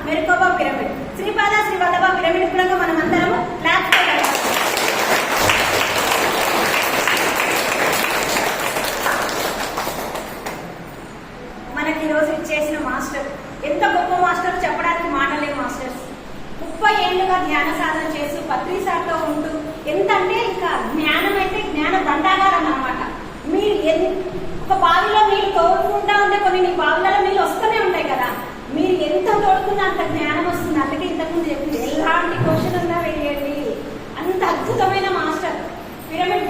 మెరుకోబా pyramid, Sripada Shri Vallabha pyramid కూడా మనం అందరము క్లాప్స్ చేయగలగాలి. మనకి ఈరోజు ఇచ్చేసిన మాస్టర్ ఎంత గొప్ప మాస్టర్, చెప్పడానికి మాటలే మాస్టర్స్. 30 ఏళ్లుగా ధ్యాన సాధన చేసి పత్రిసార్తో ఉంటూ ఎంత అంటే ఇంకా జ్ఞానం అయితే జ్ఞాన దండాగారం అన్నమాట. మీరు ఒక బావిలో నీళ్ళు తోడుకుంటా ఉంటే కొన్ని బావిలలో నీళ్ళు వస్తూనే ఉంటాయి కదా, మీరు ఎంత తోడుకున్నా అంత జ్ఞానం వస్తుంది. అందుకే ఇంతకుముందు చెప్పింది ఎలాంటి క్వశ్చన్ ఉన్నా వేయండి. అంత అద్భుతమైన మాస్టర్ పిరమిడ్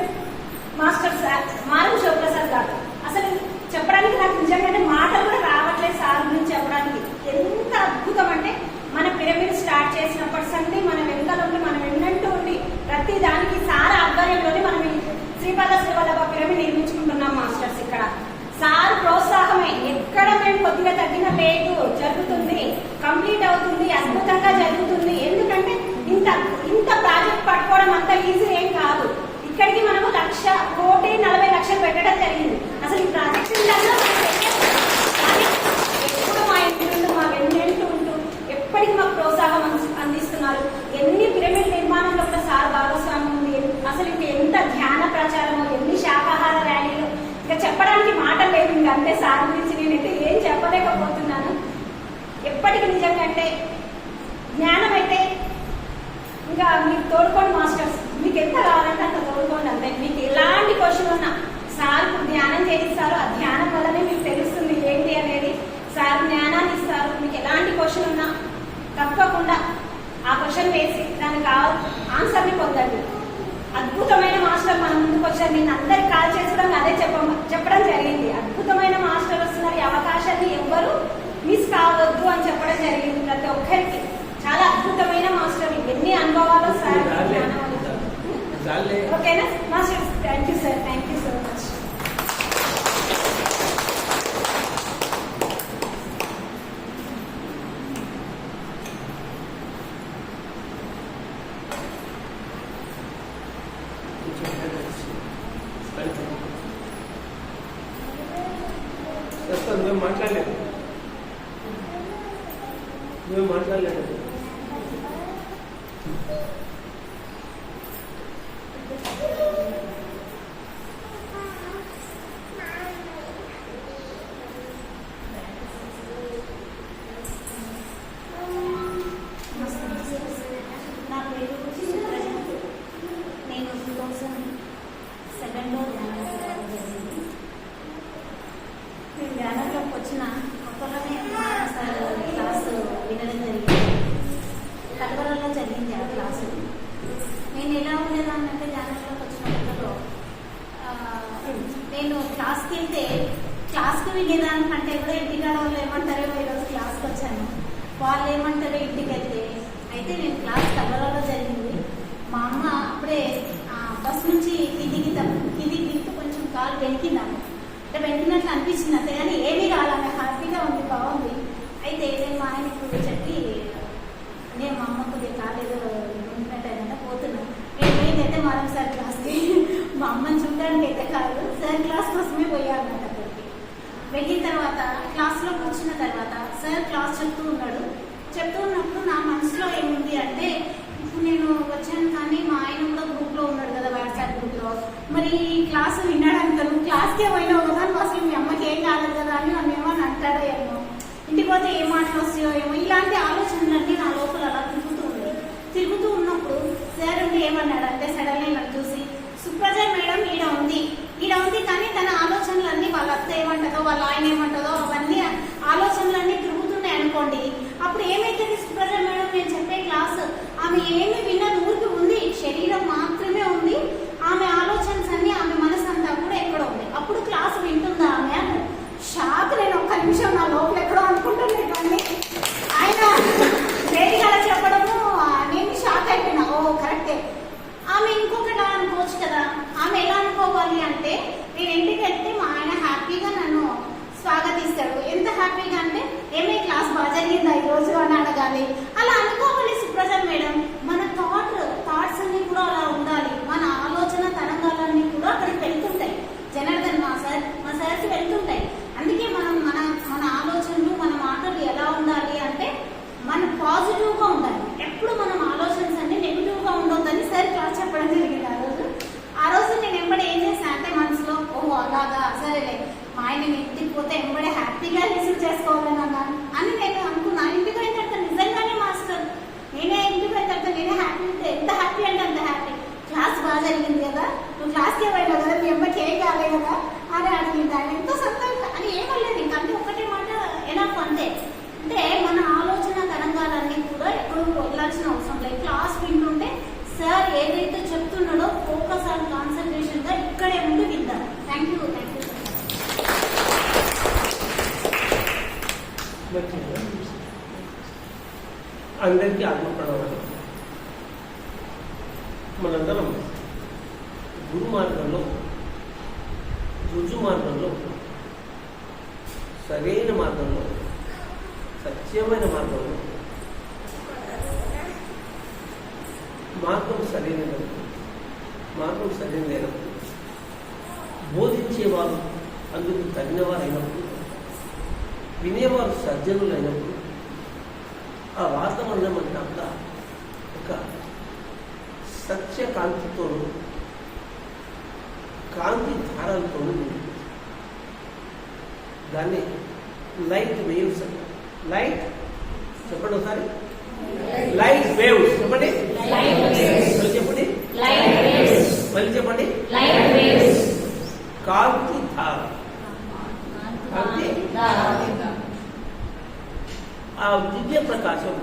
మాస్టర్ సార్ మారం శివప్రసాద్ గారు. అసలు చెప్పడానికి నాకు నిజంగానే మాటలు కూడా రావట్లేదు సార్ గురించి చెప్పడానికి. ఎంత అద్భుతం అంటే మన పిరమిడ్ స్టార్ట్ చేసినప్పటి సండి మన వెనుకలు ఉండి మనం వెన్నంటూ ఉండి ప్రతి దానికి సార్ ఆధ్వర్యంలోనే మనం శ్రీపాద శ్రీ వల్లభ పిరమిడ్ నిర్మించుకుంటున్నాం మాస్టర్స్. ఇక్కడ సార్ ప్రోత్సాహమే, ఎక్కడ మేము కొద్దిగా తగ్గిన లేదు, జరుగుతుంది, కంప్లీట్ అవుతుంది, అద్భుతంగా జరుగుతుంది. ఎందుకంటే ఇంత ప్రాజెక్ట్ పట్టుకోవడం అంత ఈజీ ఏం కాదు. ఇక్కడికి మనము 1,40,00,000 పెట్టడం జరిగింది. అసలు ఈ ప్రాజెక్ట్ ఎప్పుడు మా ఇంటి నుండి మా వెన్నెంటూ ఉంటూ ఎప్పటికీ మాకు ప్రోత్సాహం అందిస్తున్నారు. ఎన్ని పిరమిడ్ నిర్మాణంలో కూడా సార్ భాగస్వామ్యం ఉంది. అసలు ఇంకా ఎంత ధ్యాన ప్రచారము, ఎన్ని శాకాహార ర్యాలీలు, ఇంకా చెప్పడానికి మాట లేదు. ఇంకా అంతే సార్ గురించి నేనైతే ఏం చెప్పలేకపోతున్నాను. ఎప్పటికీ నిజంగా అంటే జ్ఞానం అయితే ఇంకా మీకు తోడుకోండి మాస్టర్స్, మీకు ఎంత కావాలంటే అంత తోడుకోండి. అంతే మీకు ఎలాంటి క్వశ్చన్ ఉన్నా సార్ ధ్యానం చేయిస్తారు. ఆ ధ్యానం వల్లనే మీకు తెలుస్తుంది ఏంటి అనేది. సార్ జ్ఞానాన్ని ఇస్తారు. మీకు ఎలాంటి క్వశ్చన్ ఉన్నా తప్పకుండా ఆ క్వశ్చన్ వేసి దానికి ఆన్సర్ని పొందండి. అద్భుతమైన మాస్టర్ మన ముందుకు వచ్చారు. నేను అందరికి కాల్ చేసడం అదే చెప్పడం జరిగింది. అద్భుతమైన మాస్టర్ వస్తున్నారు, ఈ అవకాశాన్ని ఎవ్వరూ మిస్ కావద్దు అని చెప్పడం జరిగింది ప్రతి ఒక్కరికి. చాలా అద్భుతమైన మాస్టర్, ఎన్ని అనుభవాలు సార్. ఓకేనా master? Thank you sir, thank you so much. మేము మాట్లాడలేదు. నా పేరు సుప్రజంత్. నేను 2007లో ధ్యానం జరిగింది. నేను ధ్యానంలోకి వచ్చిన కొత్తలోనే క్లాసు వినడం జరిగింది. కలవరలో జరిగింది ఆ క్లాసు. నేను ఎలా ఉండేదాన్నంటే ధ్యానంలోకి వచ్చిన కొత్తలో నేను క్లాస్కి వెళ్తే క్లాస్కి వెళ్ళేదానికంటే కూడా ఇంటికాడ వాళ్ళు ఏమంటారో ఈరోజు క్లాస్కి వచ్చాను, వాళ్ళు ఏమంటారో ఇంటికి వెళ్తే. అయితే నేను క్లాస్ కలవరలో జరిగింది. మా అమ్మ అప్పుడే బస్ నుంచి కిందికి దిగుతూ కొంచెం కాలు వెనికిందాము. అంటే వెంటనట్లు అనిపించింది అంతే, కానీ ఏమీ కావాలి, హ్యాపీగా ఉంది, బాగుంది. అయితే నేను మా ఆయనకు చెప్పి నేను మా అమ్మ కొద్దిగా కాలేదు ఉంటున్నట్టయినా పోతున్నాను. నేను పోయిందైతే మారం సార్ క్లాస్కి. మా అమ్మని చూడడానికి అయితే కాదు, సార్ క్లాస్ కోసమే పోయాను. అక్కడికి వెళ్ళిన తర్వాత క్లాస్లో కూర్చున్న తర్వాత సార్ క్లాస్ చెప్తూ ఉన్నప్పుడు నా మనసులో ఏముంది అంటే, ఇప్పుడు నేను వచ్చాను కానీ మా ఆయన కూడా గ్రూప్లో ఉన్నాడు కదా, వాట్సాప్ గ్రూప్లో, మరి క్లాస్ విన్నాడు నువ్వు క్లాస్కే పోయినావు కదా, నువ్వు అసలు మీ అమ్మకి ఏం కాలేదు కదా అని నన్ను ఏమని అంటాడో ఏమో, ఇంటికి పోతే ఏ మాటలు వస్తాయో ఏమో, ఇలాంటి ఆలోచనలన్నీ నా లోపల అలా తిరుగుతూ ఉన్నప్పుడు సార్ ఉండి ఏమన్నాడు అంటే, సడన్గా నన్ను చూసి, సుప్రజ మేడం ఈడ ఉంది కానీ తన ఆలోచనలన్నీ వాళ్ళ అత్త ఏమంటుందో వాళ్ళ ఆయన ఏమంటుందో అవన్నీ ఆలోచనలన్నీ తిరుగుతున్నాయి అనుకోండి. అప్పుడు ఏమైతుంది సుప్రజ మేడం నేను చెప్పే క్లాస్ ఆమె ఏమి విన్నది ఊరికి ఉంది, శరీరం మాత్రమే ఉంది, ఆమె ఆలోచనస్ అన్ని ఆమె మనసు అంతా కూడా ఎక్కడో ఉంది. అప్పుడు క్లాస్ వింటుందా ఆమె అని షాక్. నేను ఒక్క నిమిషం నా లోపల ఎక్కడో అనుకుంటున్నాను, కానీ ఆయన వేడిగా చెప్పడము నేను షాక్ అయిపోయినా. ఓ కరెక్టే, ఆమె ఇంకొకటి అనుకోవచ్చు కదా. ఆమె ఎలా అనుకోవాలి అంటే, నేను ఇంటికి వెళ్తే మా ఆయన హ్యాపీగా నన్ను స్వాగతిస్తాడు. ఎంత హ్యాపీగా అంటే, ఏమే క్లాస్ బాగా జరిగిందా ఈరోజు అని అడగాలి. అలా అనుకోవాలి సుప్రజ మేడం. మన థాట్స్ అన్ని కూడా అలా ఉండాలి. మన ఆలోచన తరంగాలన్నీ కూడా అక్కడికి వెళ్తుంటాయి. జనార్దన్ మా సార్కి వెళ్తుంటాయి. అందుకే మనం మన ఆలోచనలు మన పోతే ఎంబడే హ్యాపీగా రిసీవ్ చేసుకోవాలన్నా అని నేను అనుకున్నా. ఇంటికి పోయిన తర్వాత నిజంగానే మాస్టర్ నేనే ఇంటికి పోయిన తర్వాత నేనే హ్యాపీ, ఎంత హ్యాపీ అంటే అంత హ్యాపీ. క్లాస్ బాగా జరిగింది కదా, నువ్వు క్లాస్కే పోయినావు కదా, మీ అమ్మకి ఏం కాలే కదా అని అడిగింది. ఆయన ఎంతో సంతోషం అని ఏమలేదు. ఇంకంటే ఒకటే మాట ఎనఫ్ అంతే. అంటే మన ఆలోచన తరంగాలన్నీ కూడా ఎప్పుడు వెళ్ళాల్సిన అవసరం లేదు. క్లాస్ వింటుంటే సార్ ఏదైతే చెప్తున్నాడో ఫోకస్ అండ్ కాన్సన్ట్రేషన్ గా ఇక్కడే ముందు విందాం. Thank you. అందరికీ ఆత్మప్రణామాలు. మనందరం గురు మార్గంలో, రుజు మార్గంలో, సరైన మార్గంలో, సత్యమైన మార్గంలో, మార్గం సరైనప్పుడు, మార్గం సరైనప్పుడు, బోధించేవారు అందుకు తగినవారు అయినప్పుడు, వినేవారు సజ్జనులైనప్పుడు, ఆ వాతావరణం అంతా ఒక సత్యకాంతితో, కాంతి ధారాలతో దాన్ని లైట్ వేవ్స్ అంటారు. లైట్ చెప్పండి ఒకసారి. లైట్ వేవ్స్ చెప్పండి. చెప్పండి మళ్ళీ చెప్పండి. కాంతి ధార. కాంతి ఆ దివ్య ప్రకాశం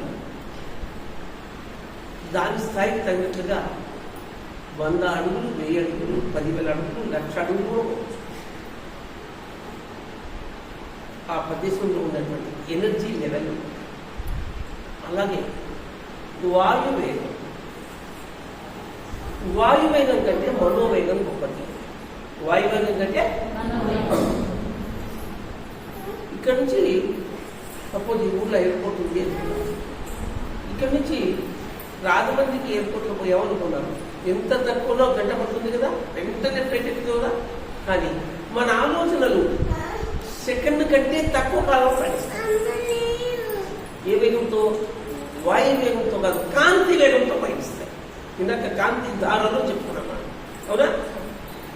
దాని స్థాయికి తగినట్లుగా 100 అడుగులు, 1000 అడుగులు, 10,000 అడుగులు, 1,00,000 అడుగులు ఆ ప్రదేశంలో ఉన్నటువంటి ఎనర్జీ లెవెల్. అలాగే వాయువేగం, వాయువేగం కంటే మనోవేగం గొప్పది. వాయువేగం కంటే ఇక్కడ నుంచి సపోజ్ ఈ ఊళ్ళో ఎయిర్పోర్ట్ ఉంది, ఇక్కడ నుంచి రాజమండ్రికి ఎయిర్పోర్ట్లో పోయామనుకున్నాను. ఎంత తక్కువలో గంట పడుతుంది కదా, వెంటనే ఫ్లైట్ ఎక్కుతుంది కదా. కానీ మన ఆలోచనలు సెకండ్ కంటే తక్కువ కాలం పయనిస్తాయి. ఏ వేగంతో? వాయు వేగంతో కాదు, కాంతి వేగంతో పయనిస్తాయి. ఇందాక కాంతి ధారలు చెప్పుకున్నాం అవునా?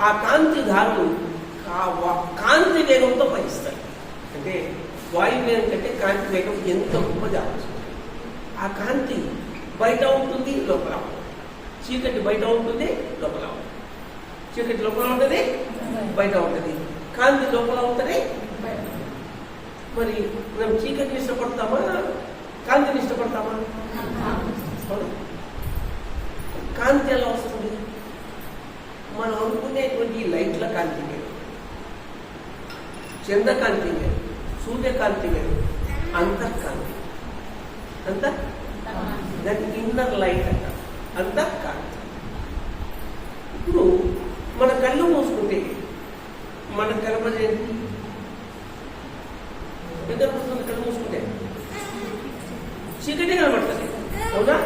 ఆ కాంతి ధారలు కాంతి వేగంతో పయనిస్తాయి. అంటే వాయు వేగం కంటే కాంతి వేగం ఎంత గొప్పది ఆలోచన. ఆ కాంతి బయట ఉంటుంది, లోపల ఉంటుంది. చీకటి బయట ఉంటుంది, లోపల ఉంటుంది. చీకటి లోపల ఉంటుంది, బయట ఉంటుంది. కాంతి లోపల ఉంటుంది. మరి మనం చీకటిని ఇష్టపడతామా, కాంతిని ఇష్టపడతామా? కాంతి ఎలా వస్తుంది? మనం అనుకునేటువంటి లైట్ల కాంతి లేదు, చంద్రకాంతి లేదు, సూర్యకాంతి లేదు, అంతఃకాంతి. దాన్ని ఇన్నర్ లైట్ అంట, అంతఃకాంతి. ఇప్పుడు మన కళ్ళు మూసుకుంటే మనకు కనపడేది ఎందుకు వస్తుంది? కళ్ళు మూసుకుంటే చీకటి కనబడుతుంది అవునా?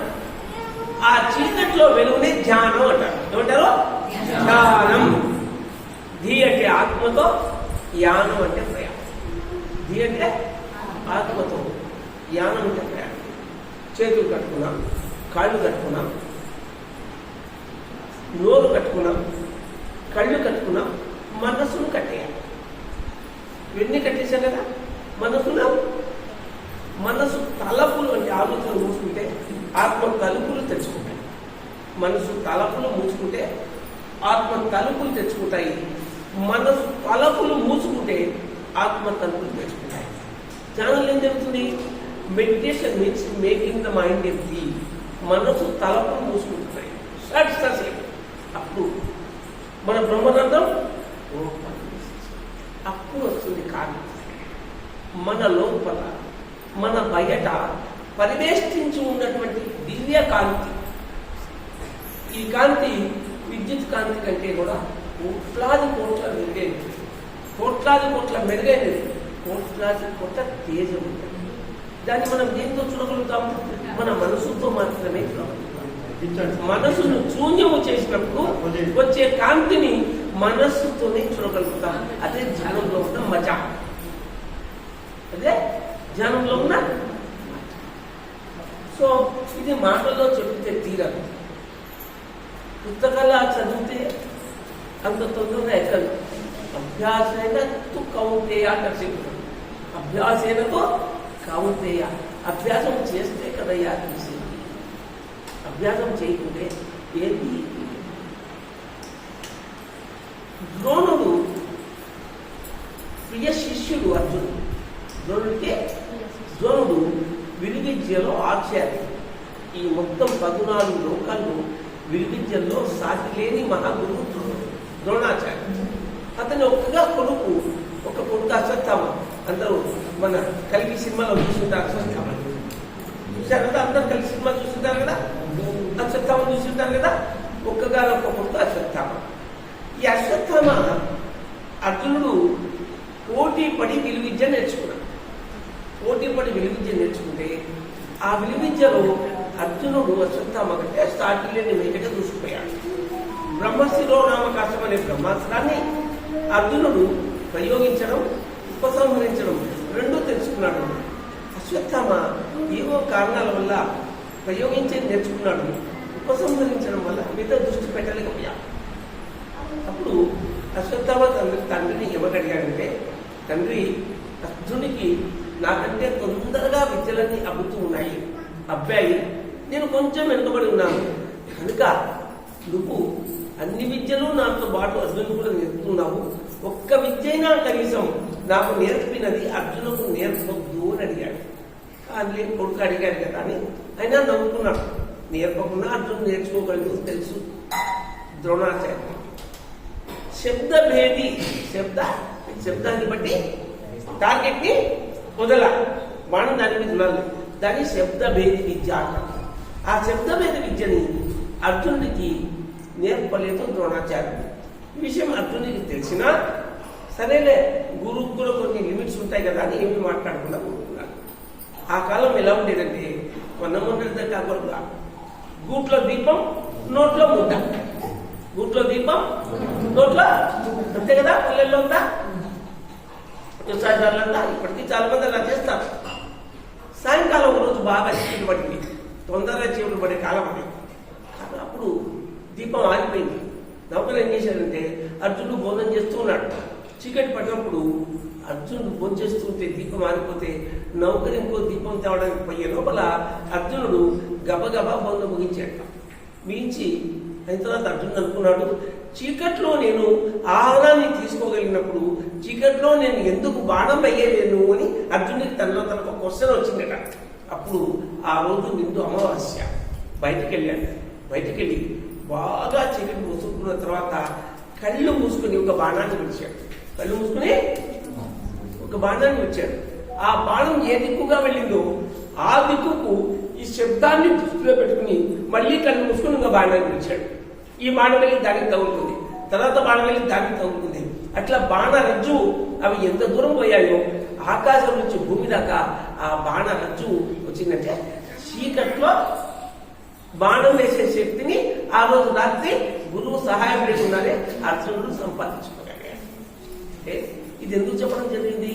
ఆ చీకటిలో వెలుగునే ధ్యానం అంటారు. ఏమంటారు? ధ్యానం. ధీ అంటే ఆత్మతో, యానం అంటే ప్రయాణం. ధీ అంటే ఆత్మతో, యానం అంటే ప్రయాణం. చేతులు కట్టుకున్నాం, కాళ్ళు కట్టుకున్నాం, నోరు కట్టుకున్నాం, కళ్ళు కట్టుకున్నాం, మనస్సును కట్టేయాలి. ఇవన్నీ కట్టేశాం కదా. మనసు తలపులు అంటే ఆలోచన మూసుకుంటే ఆత్మ తలుపులు తెచ్చుకుంటాయి. మనసు తలపులు మూసుకుంటే ఆత్మ తలుపులు తెచ్చుకుంటాయి. మనసు తలపులు మూసుకుంటే ఆత్మ తలుపులు తెచ్చుకుంటాయి. ధ్యానంలో ఏం జరుగుతుంది? Meditation means making the mind empty. మనసు తలపులు మూసుకుంటున్నాయి. అప్పుడు మన బ్రహ్మనందం అప్పుడు వస్తుంది కాంతి. మన లోపల, మన బయట పరివేష్టించి ఉన్నటువంటి దివ్య కాంతి. ఈ కాంతి విద్యుత్ కాంతి కంటే కూడా కోట్లాది కోట్ల మెరుగైనది. కోట్లాది కోట్ల మెరుగైనది, కోట్లాది కోట్ల తేజం ఉంటుంది. దాన్ని మనం దేంతో చూడగలుగుతాం? మన మనసుతో మాత్రమే చూడగలుగుతాం. మనసును శూన్యము చేసినప్పుడు వచ్చే కాంతిని మనస్సుతోనే చూడగలుగుతాం. అదే ధ్యానంలో ఉన్న మజా. అదే ధ్యానంలో ఉన్న. సో ఇది మాటల్లో చెబితే తీరదు. పుస్తకాలు చదివితే అంత తొందరగా ఎక్కదు. అభ్యాసేన తు కౌంతేయ అంటారు. అభ్యాసేనతో కౌంతేయ, అభ్యాసం చేస్తే కదయ్యా తెలిసింది. అభ్యాసం చేయకుంటే ఏంటి? ద్రోణుడు ప్రియ శిష్యుడు అర్జునుడు. ద్రోణుడు విలువిద్యలో ఆచార్య. ఈ మొత్తం 14 లోకాల్లో విలువిద్యల్లో సాటి లేని మహాగురువు ద్రోణాచార్య. అతని ఒక్క కొడుకు అశ్వత్థామ. అందరూ మన కలిగి సినిమాలో చూస్తుంటారు. అశ్వత్థామ చూశారు కదా, అందరూ కలిగి సినిమా చూస్తుంటారు కదా, అశ్వత్థామ చూస్తుంటారు కదా. ఒక్క కొడుకు అశ్వత్థామ. ఈ అశ్వత్థామ అర్జునుడు పోటీ పడి విలువిద్య నేర్చుకున్నాడు. పోటీ పడి విలువిద్య నేర్చుకుంటే ఆ విలువిద్యలో అర్జునుడు అశ్వత్థామ కంటే సాటి లేని మేటగా దూసుకుపోయాడు. బ్రహ్మశిరో నామకాశం అనే బ్రహ్మాస్త్రాన్ని అర్జునుడు ప్రయోగించడం, ఉపసంహరించడం రెండూ తెలుసుకున్నాడు. అశ్వత్థామ ఏవో కారణాల వల్ల ప్రయోగించేది నేర్చుకున్నాడు, ఉపసంహరించడం వల్ల మీద దృష్టి పెట్టలేకపోయాడు. అప్పుడు అశ్వత్థామ తండ్రిని ఏమడిగాడంటే, తండ్రి, అర్జునికి నాకంటే తొందరగా విద్యలన్నీ అబ్బుతూ ఉన్నాయి, అబ్బాయి నేను కొంచెం వెనుకబడి ఉన్నాను కనుక నువ్వు అన్ని విద్యలు నాతో పాటు అర్జును కూడా నేర్పుతున్నావు, ఒక్క విద్య అయినా కనీసం నాకు నేర్పినది అర్జునుకు నేర్పొద్దు అని అడిగాడు. కానీ కొడుకు అడిగాడు కదా అని అయినా నవ్వుకున్నాడు. నేర్పకుండా అర్జును నేర్చుకోగలదు తెలుసు ద్రోణాచార్య. శబ్దభేది, శబ్దాన్ని బట్టి టార్గెట్ ని వదల మనం దాని మీద ఉండాలి. దాన్ని శబ్దభేది విద్య అంటారు. ఆ శబ్దభేద విద్యని అర్జునుడికి నేర్పలేదు ద్రోణాచార్యుడు. ఈ విషయం అర్జునుడికి తెలిసినా సరేలే, గురువుకు కూడా కొన్ని లిమిట్స్ ఉంటాయి కదా అని ఏమి మాట్లాడకుండా ఊరుకున్నాడు. ఆ కాలం ఎలా ఉండేదంటే, మొన్న కాకుండా గూట్లో దీపం నోట్లో ముద్ద, గూట్లో దీపం నోట్లో, అంతే కదా పిల్లల్లో ఉందా, వ్యవసాయదారులంతా ఇప్పటికీ చాలా మంది అలా చేస్తారు. సాయంకాలం ఒక రోజు బాగా చీకటి పడింది, తొందరగా చీకటి పడే కాలం అది. కానీ అప్పుడు దీపం ఆగిపోయింది. నౌకరు ఏం చేశాడంటే, అర్జునుడు భోజనం చేస్తూ ఉన్నాడు. చీకటి పడినప్పుడు అర్జునుడు భోజనం చేస్తుంటే దీపం ఆగిపోతే నౌకరు ఇంకో దీపం తేవడానికి పోయే లోపల అర్జునుడు గబగబా భోజనం ముగించాడు. మించి అయిన తర్వాత అర్జునుడు అనుకున్నాడు, చీకట్లో నేను ఆహారాన్ని తీసుకోగలిగినప్పుడు చీకట్లో నేను ఎందుకు బాణం వేయలేను అని అర్జునుడికి తనకు క్వశ్చన్ వచ్చిందట. అప్పుడు ఆ రోజు నిండు అమావాస్య. బయటికి వెళ్ళాడు. బయటికి వెళ్ళి బాగా చీకటి మూసుకున్న తర్వాత కళ్ళు మూసుకుని ఒక బాణాన్ని విడిచాడు. కళ్ళు మూసుకుని ఒక బాణాన్ని విడిచాడు. ఆ బాణం ఏ దిక్కుగా వెళ్ళిందో ఆ దిక్కుకు ఈ శబ్దాన్ని దృష్టిలో పెట్టుకుని మళ్ళీ కళ్ళు మూసుకుని ఒక బాణాన్ని విడిచాడు. ఈ బాణం వెళ్ళి దానికి తగులుతుంది, తర్వాత బాణం వెళ్ళి దానికి తగులుతుంది. అట్లా బాణ రజ్జు అవి ఎంత దూరం పోయాయో ఆకాశం నుంచి భూమి దాకా ఆ బాణ రజ్జు వచ్చిందంటే చీకట్లో బాణం వేసే శక్తిని ఆ రోజు రాత్రి గురువు సహాయం లేకుండానే అర్జునుడు సంపాదించుకోగలిగాడు. ఇది ఎందుకు చెప్పడం జరిగింది?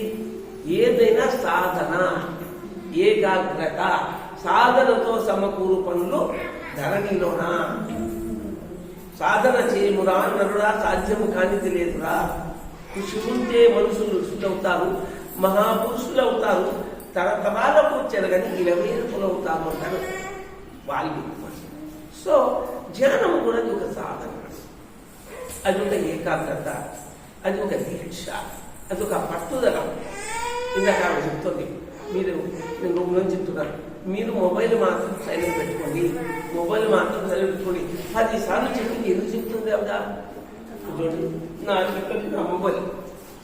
ఏదైనా సాధన, ఏకాగ్రత, సాధనతో సమకూరు పనులు ధరణిలోనా. సాధన చేయమురా నరుడా, సాధ్యము కానిది లేదురా. కృషి ఉంటే మనుషులు ఋషులవుతారు, మహాపురుషులు అవుతారు, తరతరాలకు చెరగని 20 ఏళ్ళులు అవుతారు అంటారు వాల్మీకి. సో ధ్యానం కూడా అది ఒక సాధన, అది ఒక ఏకాగ్రత, అది ఒక దీక్ష, అది ఒక పట్టుదల. ఇందాక ఆమె చెప్తుంది, నేను రూమ్లో చెప్తున్నాను, మీరు మొబైల్ మాత్రం సైలెంట్ పెట్టుకోండి, మొబైల్ మాత్రం సైలెంట్ పెట్టుకోండి. 10 సార్లు చెప్పింది ఎందుకు చెప్తుంది ఆవిడ? నా మొబైల్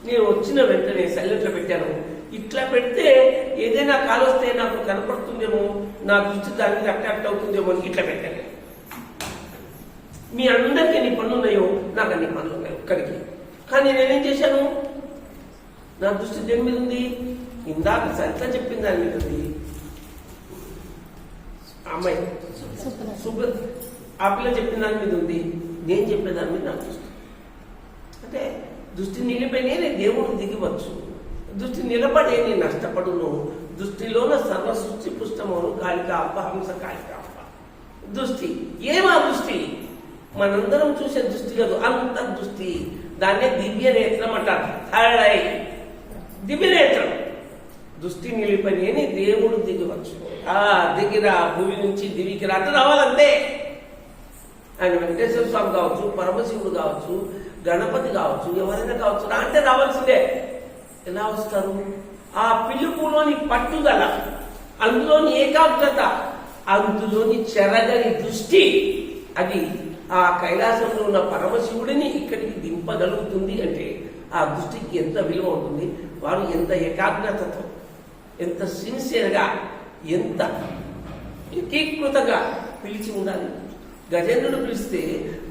నేను వచ్చిన వెంటనే సైలెంట్లో పెట్టాను. ఇట్లా పెడితే ఏదైనా కాల్ వస్తే నాకు కనపడుతుందేమో, నా దృష్టి దాని మీద అట్రాక్ట్ అవుతుందేమో అని ఇట్లా పెట్టాను. మీ అందరికీ ఎన్ని పనులు ఉన్నాయో నాకు అన్ని పనులు ఉన్నాయి ఒక్కడికి. కానీ నేనేం చేశాను, నా దృష్టి దేని మీద ఉంది? ఇందాక సరిత చెప్పిన దాని మీద ఉంది. అమ్మాయి ఆ పిల్ల చెప్పిన దాని మీద ఉంది, నేను చెప్పిన దాని మీద నాకు దృష్టి. అంటే దృష్టి నిలిపోయినే నేను దేవుడు దిగివచ్చు, దృష్టి నిలబడే నేను నష్టపడును. దృష్టిలోన సర్వ సృష్టి పుష్టమోను కాళికాంబ హంస కాళికాంబ. దృష్టి ఏమా దృష్టి? మనందరం చూసే దృష్టి కాదు, అంత దృష్టి. దాన్నే దివ్య నేత్రం అంటారు. థర్డ్ ఐ దివ్య నేత్రం. దృష్టి నిలిపని అని దేవుడు దిగవచ్చు. దిగిరా భూమి నుంచి దివికి రా అంటే రావాలంతే. ఆయన వెంకటేశ్వర స్వామి కావచ్చు, పరమశివుడు కావచ్చు, గణపతి కావచ్చు, ఎవరైనా కావచ్చు, రా అంటే రావాల్సిందే. ఎలా వస్తారు? ఆ పిలుపులోని పట్టుదల, అందులోని ఏకాగ్రత, అందులోని చెరగని దృష్టి, అది ఆ కైలాసంలో ఉన్న పరమశివుడిని ఇక్కడికి దింపగలుగుతుంది. అంటే ఆ దృష్టికి ఎంత విలువ ఉంటుంది. వారు ఎంత ఏకాగ్రతతో, ఎంత సిన్సియర్గా, ఎంత ఏకీకృతంగా పిలిచి ఉండాలి. గజేంద్రుడు పిలిస్తే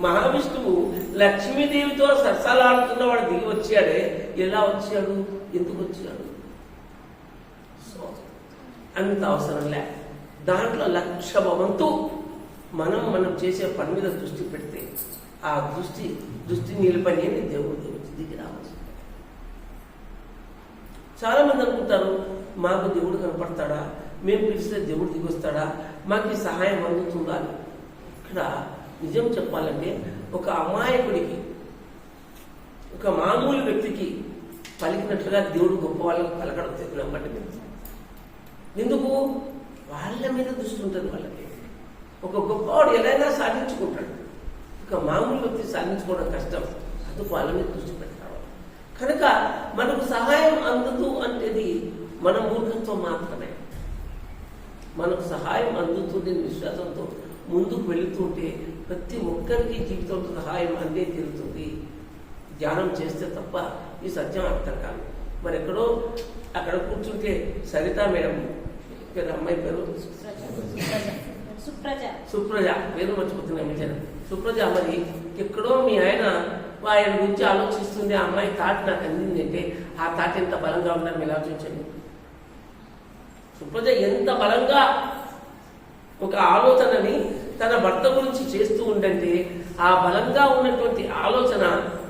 మహావిష్ణువు లక్ష్మీదేవితో సరసాలాడుతున్న వాడు దిగి వచ్చాడే. ఎలా వచ్చాడు? ఎందుకు వచ్చాడు? అంత అవసరం లే. దాంట్లో లక్షవంతు మనం చేసే పని మీద దృష్టి పెడితే ఆ దృష్టి నిలిపని అని దేవుడు దిగి రావచ్చు. చాలా మంది అనుకుంటారు, మాకు దేవుడు కనపడతాడా, మేము పిలిస్తే దేవుడు దిగి వస్తాడా, మాకు ఈ సహాయం అందుతుందా. ఇక్కడ నిజం చెప్పాలంటే ఒక అమాయకుడికి, ఒక మామూలు వ్యక్తికి పలికినట్లుగా దేవుడు గొప్ప వాళ్ళకి పలకడం తెలియనమాట. ఎందుకు? వాళ్ళ మీద దృష్టి ఉంటుంది వాళ్ళకి. ఒక గొప్పవాడు ఎలా సాధించుకుంటాడు, ఒక మామూలు వ్యక్తి సాధించుకోవడం కష్టం. అందుకు వాళ్ళ మీద దృష్టి పెడతాడు. కనుక మనకు సహాయం అందదు అంటేది మన మూర్ఖత్వం మాత్రమే. మనకు సహాయం అందుతుంది విశ్వాసంతో ముందుకు వెళుతుంటే ప్రతి ఒక్కరికి జీవితంతో సహాయం అందే తీరుతుంది. ధ్యానం చేస్తే తప్ప ఈ సత్యం అర్థం కాదు. మరి ఎక్కడో అక్కడ కూర్చుంటే సరిత మేడం పేరు, అమ్మాయి పేరు సుప్రజ, పేరు మర్చిపోతున్నాయి. సుప్రజ మరి ఎక్కడో మీ ఆయన గురించి ఆలోచిస్తుంది. ఆ అమ్మాయి థాట్ నాకు అందింది అంటే ఆ థాట్ ఎంత బలంగా ఉందని మీరు ఆలోచించండి. సుప్రజ ఎంత బలంగా ఒక ఆలోచనని తన భర్త గురించి చేస్తూ ఉండంటే ఆ బలంగా ఉన్నటువంటి ఆలోచన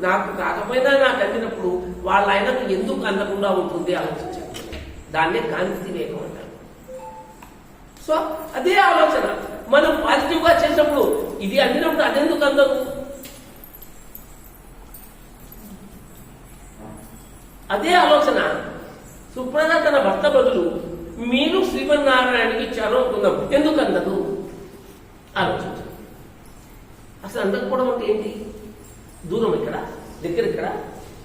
నాకు కాకపోయినా నాకు అందినప్పుడు వాళ్ళ ఆయనకు ఎందుకు అందకుండా ఉంటుంది ఆలోచించాలి. దాన్నే కాంతి వివేకం అంటారు. సో అదే ఆలోచన మనం పాజిటివ్ గా చేసినప్పుడు ఇది అందినప్పుడు అదెందుకు అందదు? అదే ఆలోచన సుప్రజ తన భర్త బదులు మీరు శ్రీమన్నారాయణకి ఇచ్చారు అనుకుందాం, ఎందుకు అందదు ఆలోచించు. అసలు అందకపోవడం అంటే ఏంటి? దూరం ఇక్కడ, దగ్గర ఇక్కడ.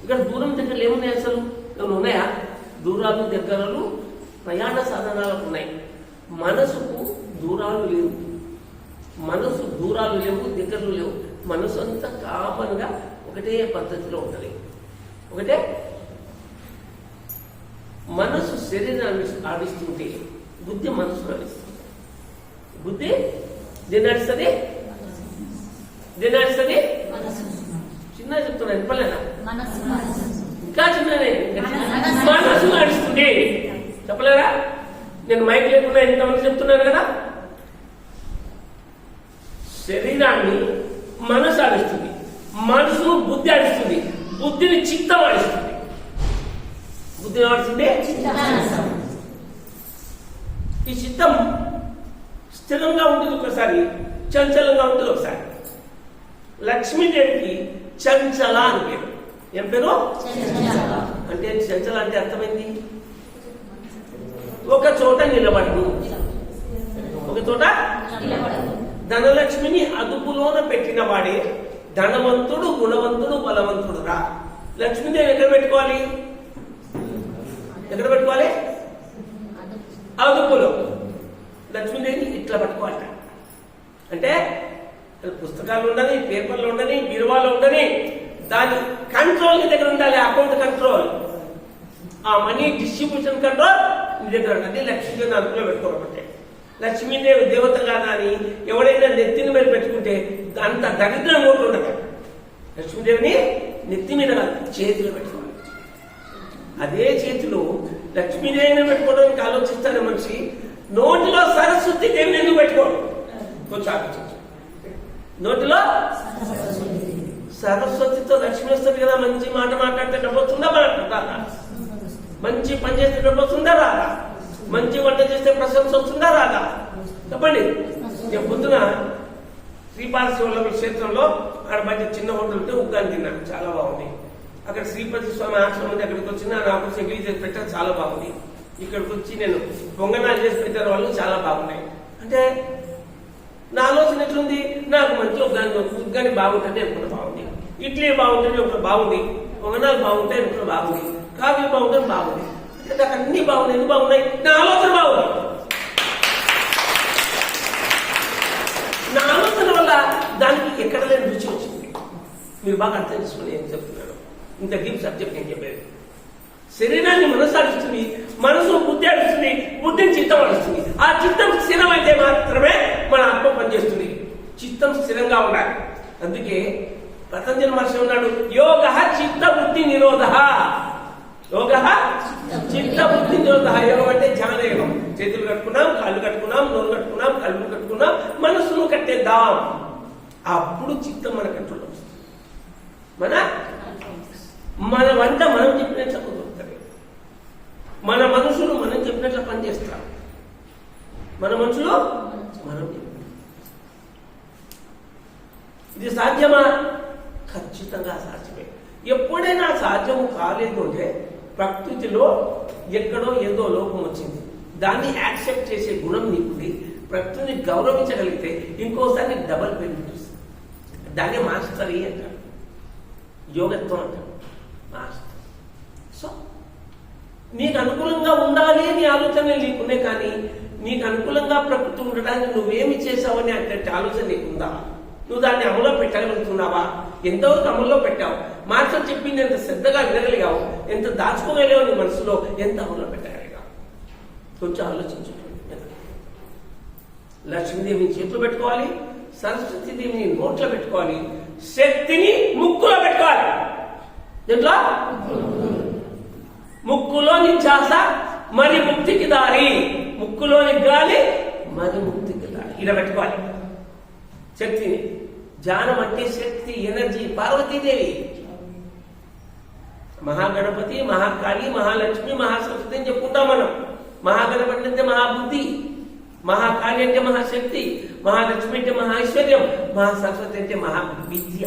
ఇక్కడ దూరం దగ్గరలు ఏమున్నాయి? అసలు ఏమైనా ఉన్నాయా? దూరాలు దగ్గరలు ప్రయాణ సాధనాలకు ఉన్నాయి. మనసుకు దూరాలు లేవు, మనసు దూరాలు లేవు, దగ్గరలు లేవు. మనసు అంతా కామన్ గా ఒకటే పద్ధతిలో ఉంటుంది. ఒకటే మనసు శరీరాన్ని ఆడిస్తుంటే బుద్ధి మనసు నడుస్తుంది. బుద్ధి దేన్ని నడుస్తుంది? చిన్న చెప్తున్నాను, చెప్పలేనా? ఇంకా చిన్ననే మనసు నడుస్తుంది. చెప్పలేరా? నేను మైక్ లేకుండా ఎంతమంది చెప్తున్నాను కదా. శరీరాన్ని మనసు ఆడిస్తుంది, మనసు బుద్ధి ఆడిస్తుంది, బుద్ధిని చిత్తం ఆడిస్తుంది. బుద్ధి ఆడుతుంది. ఈ చిత్తం స్థిరంగా ఉంటుంది ఒకసారి, చంచలంగా ఉంటుంది ఒకసారి. లక్ష్మీదేవికి చంచల అని పేరు. ఏం పేరు? అంటే చంచల అంటే అర్థమైంది, ఒక చోట నిలబడు, ఒక చోట. ధనలక్ష్మిని అదుపులోన పెట్టిన వాడే ధనవంతుడు, గుణవంతుడు, బలవంతుడు రా. లక్ష్మీదేవి ఎక్కడ పెట్టుకోవాలి? ఎక్కడ పెట్టుకోవాలి? అదుపులో. లక్ష్మీదేవిని ఇట్లా పట్టుకోవాలట. అంటే పుస్తకాలు ఉండని, పేపర్లు ఉండని, బీరువాలో ఉండని, దాని కంట్రోల్ నీ దగ్గర ఉండాలి. అకౌంట్ కంట్రోల్, ఆ మనీ డిస్ట్రిబ్యూషన్ కంట్రోల్ నీ దగ్గర ఉండాలి. లక్ష్మీదేవిని అదుపులో పెట్టుకోవాలంటే. లక్ష్మీదేవి దేవత కాదా అని ఎవడైనా నెత్తిని మీద పెట్టుకుంటే అంత దరిద్రం ఓటు ఉండదు. లక్ష్మీదేవిని నెత్తి మీద చేతిలో పెట్టుకోవాలి. అదే చేతిలో లక్ష్మీదేవిని పెట్టుకోవడానికి ఆలోచిస్తానే మనిషి. నోటిలో సరస్వతి దేవిని ఎందుకు పెట్టుకోడు? కొంచెం ఆలోచించు. నోటిలో సరస్వతితో లక్ష్మి వస్తుంది కదా. మంచి మాట మాట్లాడితే డబ్బు వస్తుందా? మాట్లాడతారా? మంచి పని చేస్తే డబ్బు వస్తుందా? రాదా? మంచి వంట చేస్తే ప్రశంస వస్తుందా? రాదా? చెప్పండి. పొద్దున శ్రీపాద శివల క్షేత్రంలో ఆడ బయట చిన్న హోటల్ ఉంటే ఉగ్గాని తిన్నాను, చాలా బాగుంది. అక్కడ శ్రీపతి స్వామి ఆశ్రమం ఉంది, అక్కడికి వచ్చిన నాకు సెటిల్ చేసి పెట్టారు, చాలా బాగుంది. ఇక్కడికి వచ్చి నేను పొంగనాలు చేసి పెట్టారు, వాళ్ళు చాలా బాగున్నాయి. అంటే నా ఆలోచన ఎట్లుంది, నాకు మంచి ఉగ్గాని బాగుంటుంది అనుకున్న బాగుంది, ఇడ్లీ బాగుంటుంది అనుకున్న బాగుంది, పొంగనాలు బాగుంటాయి అనుకున్న బాగుంది, కాఫీ బాగుంటుంది బాగుంది. అంటే నాకు అన్ని బాగున్నాయి, ఎందుకు బాగున్నాయి, నా ఆలోచన బాగుంది. నా ఆలోచన వల్ల దానికి ఎక్కడ లేని రుచి వచ్చింది. మీరు బాగా అర్థం చేసుకుని ఏం చెప్తున్నాను, ఇంత డీప్ సబ్జెక్ట్ నేను చెప్పేది. శరీరాన్ని మనసు అడుస్తుంది, మనసు బుద్ధి అడుస్తుంది, బుద్ధిని చిత్తం అడుస్తుంది. ఆ చిత్తం స్థిరమైతే మాత్రమే మన ఆత్మ పనిచేస్తుంది. చిత్తం స్థిరంగా ఉండాలి. అందుకే పతంజలి మహర్షి ఉన్నాడు, యోగ చిత్త బుద్ధి నిరోధ. యోగ చిత్త బుద్ధి నిరోధ. యోగం అంటే ధ్యాన యోగం. చేతులు కట్టుకున్నాం, కాళ్ళు కట్టుకున్నాం, నోరు కట్టుకున్నాం, కళ్ళు కట్టుకున్నాం, మనస్సును కట్టేద్దాం. అప్పుడు చిత్తం మన కంట్రోల్ వస్తుంది. మన వంట మనం చెప్పినట్లు కుదురుతుంది. మన మనుషులు మనం చెప్పినట్లు పనిచేస్తారు. మన మనుషులు మనం ఇది సాధ్యమా? ఖచ్చితంగా సాధ్యమే. ఎప్పుడైనా సాధ్యము కాలేదు అంటే ప్రకృతిలో ఎక్కడో ఏదో లోపం వచ్చింది, దాన్ని యాక్సెప్ట్ చేసే గుణం నీకుంది. ప్రకృతిని గౌరవించగలిగితే ఇంకోసారి నీకు డబల్ బెనిఫిట్ వస్తుంది. దాన్ని మాస్టరీ అంటారు, యోగత్వం అంటారు, మాస్టర్. సో నీకు అనుకూలంగా ఉండాలి నీ ఆలోచనలు నీకున్నాయి, కానీ నీకు అనుకూలంగా ప్రకృతి ఉండడానికి నువ్వేమి చేసావని అంటే ఆలోచన నీకుందా? నువ్వు దాన్ని అమల్లో పెట్టగలుగుతున్నావా? ఎంతవరకు అమల్లో పెట్టావు? మాస్టర్ చెప్పింది ఎంత శ్రద్ధగా వినగలిగావు? ఎంత దాచుకోగలిగావు నీ మనసులో? ఎంత అమల్లో పెట్టగలిగావు? కొంచెం ఆలోచించుకోండి. లక్ష్మీదేవిని చేతిలో పెట్టుకోవాలి, సరస్వతీదేవిని నోట్లో పెట్టుకోవాలి, శక్తిని ముక్కులో పెట్టుకోవాలి. ఎట్లా? ముక్కులోని శ్వాస మరి ముక్తికి దారి, ముక్కులోని గాలి మరి ముక్తికి దారి. ఇలా పెట్టుకోవాలి శక్తిని. ధ్యానం అంటే శక్తి, ఎనర్జీ. పార్వతీదేవి, మహాగణపతి, మహాకాళి, మహాలక్ష్మి, మహాసరస్వతి అని చెప్పుకుంటాం మనం. మహాగణపతి అంటే మహాబుద్ధి, మహాకాళి అంటే మహాశక్తి, మహాలక్ష్మి అంటే మహైశ్వర్యం, మహాసరస్వతి అంటే మహావిద్య.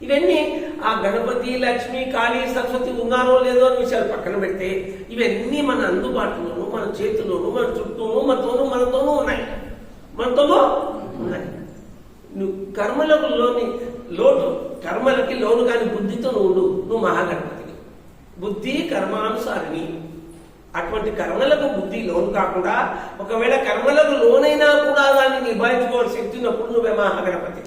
ఇవన్నీ ఆ గణపతి, లక్ష్మి, కాళీ, సరస్వతి ఉన్నారో లేదో అని విషయాలు పక్కన పెడితే ఇవన్నీ మన అందుబాటులోను, మన చేతిలోను, మన చుట్టూను, మనతోనూ ఉన్నాయి. నువ్వు కర్మలకు కర్మలకి లోను కాని బుద్ధితో నువ్వు మహాగణపతిని. బుద్ధి కర్మానుసారిని. అటువంటి కర్మలకు బుద్ధి లోను కాకుండా ఒకవేళ కర్మలకు లోనైనా కూడా దాన్ని నిభాయించుకోవాల్సి శక్తి ఉన్నప్పుడు నువ్వే మహాగణపతి.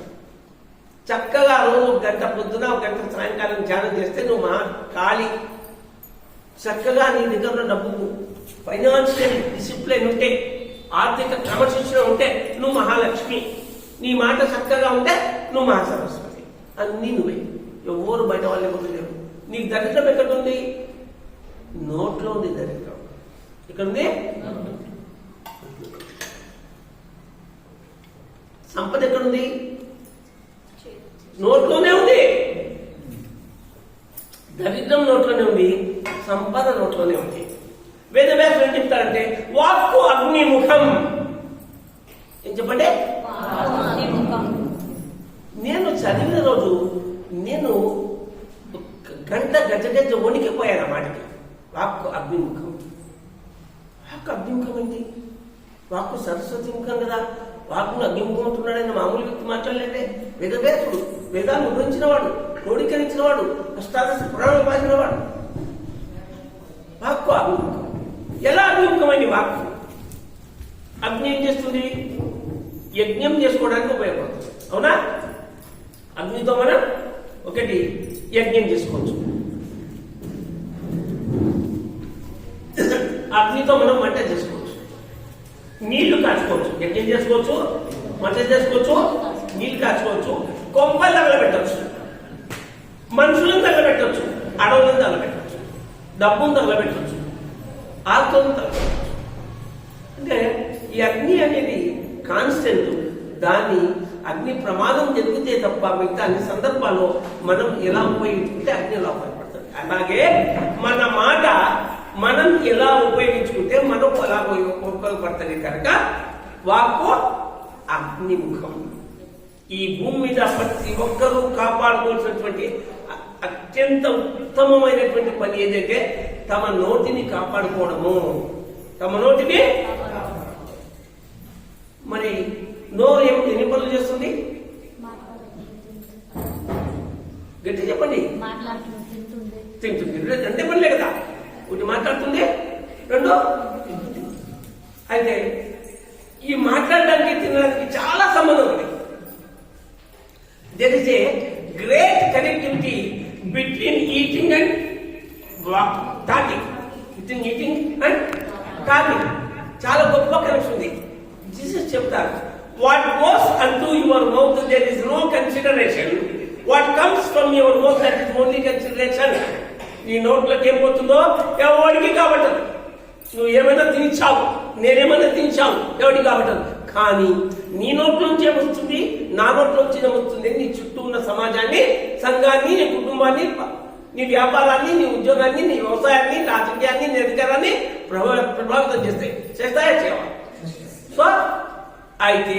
చక్కగా రోజు 1 గంట పొద్దున 1 గంట సాయంకాలం ధ్యానం చేస్తే నువ్వు మహాకాళి. చక్కగా నీ దగ్గర డబ్బుకు ఫైనాన్షియల్ డిసిప్లిన్ ఉంటే, ఆర్థిక క్రమశిక్షణ ఉంటే నువ్వు మహాలక్ష్మి. నీ మాట చక్కగా ఉంటే నువ్వు మహాసరస్వతి. అన్నీ నువ్వే, ఎవరు బయట వాళ్ళే లేవు. నీకు దరిద్రం ఎక్కడుంది? నోట్లో ఉంది దరిద్రం. ఇక్కడుంది సంపద. ఎక్కడుంది? నోట్లోనే ఉంది. దరిద్రం నోట్లోనే ఉంది, సంపద నోట్లోనే ఉంది. వేదవ్యాసులు ఏం చెప్తారంటే వాక్కు అగ్నిముఖం. ఏం చెప్పండి? నేను చదివిన రోజు నేను గంట గజ వణికిపోయాను ఆ మాటకి. వాక్కు అగ్నిముఖం. వాక్కు అగ్నిముఖం ఏంటి? వాక్కు సరస్వతి ముఖం కదా. వాక్కును అగ్నిముఖం అంటున్నాడని మామూలు వ్యక్తి మాట్లాడలేదే. వేదవ్యాసుడు వేదాన్ని వివరించిన వాడు, క్రోడీకరించిన వాడు, అష్టాదశ పురాణాలు రాసిన వాడు. వాక్కు అగ్నిముఖం. ఎలా అగ్నిముఖమైంది వాక్కు? అగ్ని ఏం చేస్తుంది? యజ్ఞం చేసుకోవడానికి ఉపయోగపడుతుంది. అవునా? అగ్నితో మనం ఒకటి యజ్ఞం చేసుకోవచ్చు, అగ్నితో మనం వంట చేసుకోవచ్చు, నీళ్లు కాచుకోవచ్చు. యజ్ఞం చేసుకోవచ్చు, వంట చేసుకోవచ్చు, నీళ్లు కాచుకోవచ్చు, కొంపలు తగలబెట్టచ్చు, మనుషులను తగలబెట్టచ్చు, అడవులను తగలబెట్టచ్చు, డబ్బును తగలబెట్టచ్చు, ఆత్మను తగలబెట్టచ్చు. అంటే ఈ అగ్ని అనేది కాన్స్టెంట్. దాన్ని అగ్ని ప్రమాదం జరిగితే తప్ప మిగతా అన్ని సందర్భాల్లో మనం ఎలా ఉపయోగించుకుంటే అగ్ని ఎలా ఉపయోగపడుతుంది. అలాగే మన మాట మనం ఎలా ఉపయోగించుకుంటే మనం అలా ఉపయోగపడుతుంది. కనుక వాక్కు అగ్నిముఖం. ఈ భూమి మీద ప్రతి ఒక్కరూ కాపాడుకోవాల్సినటువంటి అత్యంత ఉత్తమమైనటువంటి పని ఏదైతే తమ నోటిని కాపాడుకోవడము. తమ నోటిని మరి నోరు ఎన్ని పనులు చేస్తుంది? గట్టి చెప్పండి. తింటుంది. రెండే పనులే కదా, ఒకటి మాట్లాడుతుంది, రెండో అయితే ఈ మాట్లాడడానికి తినడానికి చాలా సంబంధం ఉంది. There is a great connectivity between eating and talking. Between eating and talking చాలా గొప్ప కనెక్షన్ ఉంది. జీసస్ చెప్తారు, what goes into your mouth there is no consideration, what comes from your mouth that is only consideration. నీ నోట్లోకి ఏం పోతుందో ఎవరికి కాబట్టదు. నువ్వు ఏమైనా తినిచావు, నేనేమైనా తినిచావు, ఎవరికి కాబట్టదు. కానీ నీ నోట్లోంచి ఏమొస్తుంది, నా నోట్లోంచి ఏమొస్తుంది, నీ చుట్టూ ఉన్న సమాజాన్ని, సంఘాన్ని, నీ కుటుంబాన్ని, నీ వ్యాపారాన్ని, నీ ఉద్యోగాన్ని, నీ వ్యవసాయాన్ని, రాజకీయాన్ని, నీ అధికారాన్ని ప్రభావితం చేస్తాయా చేయవా? సో అయితే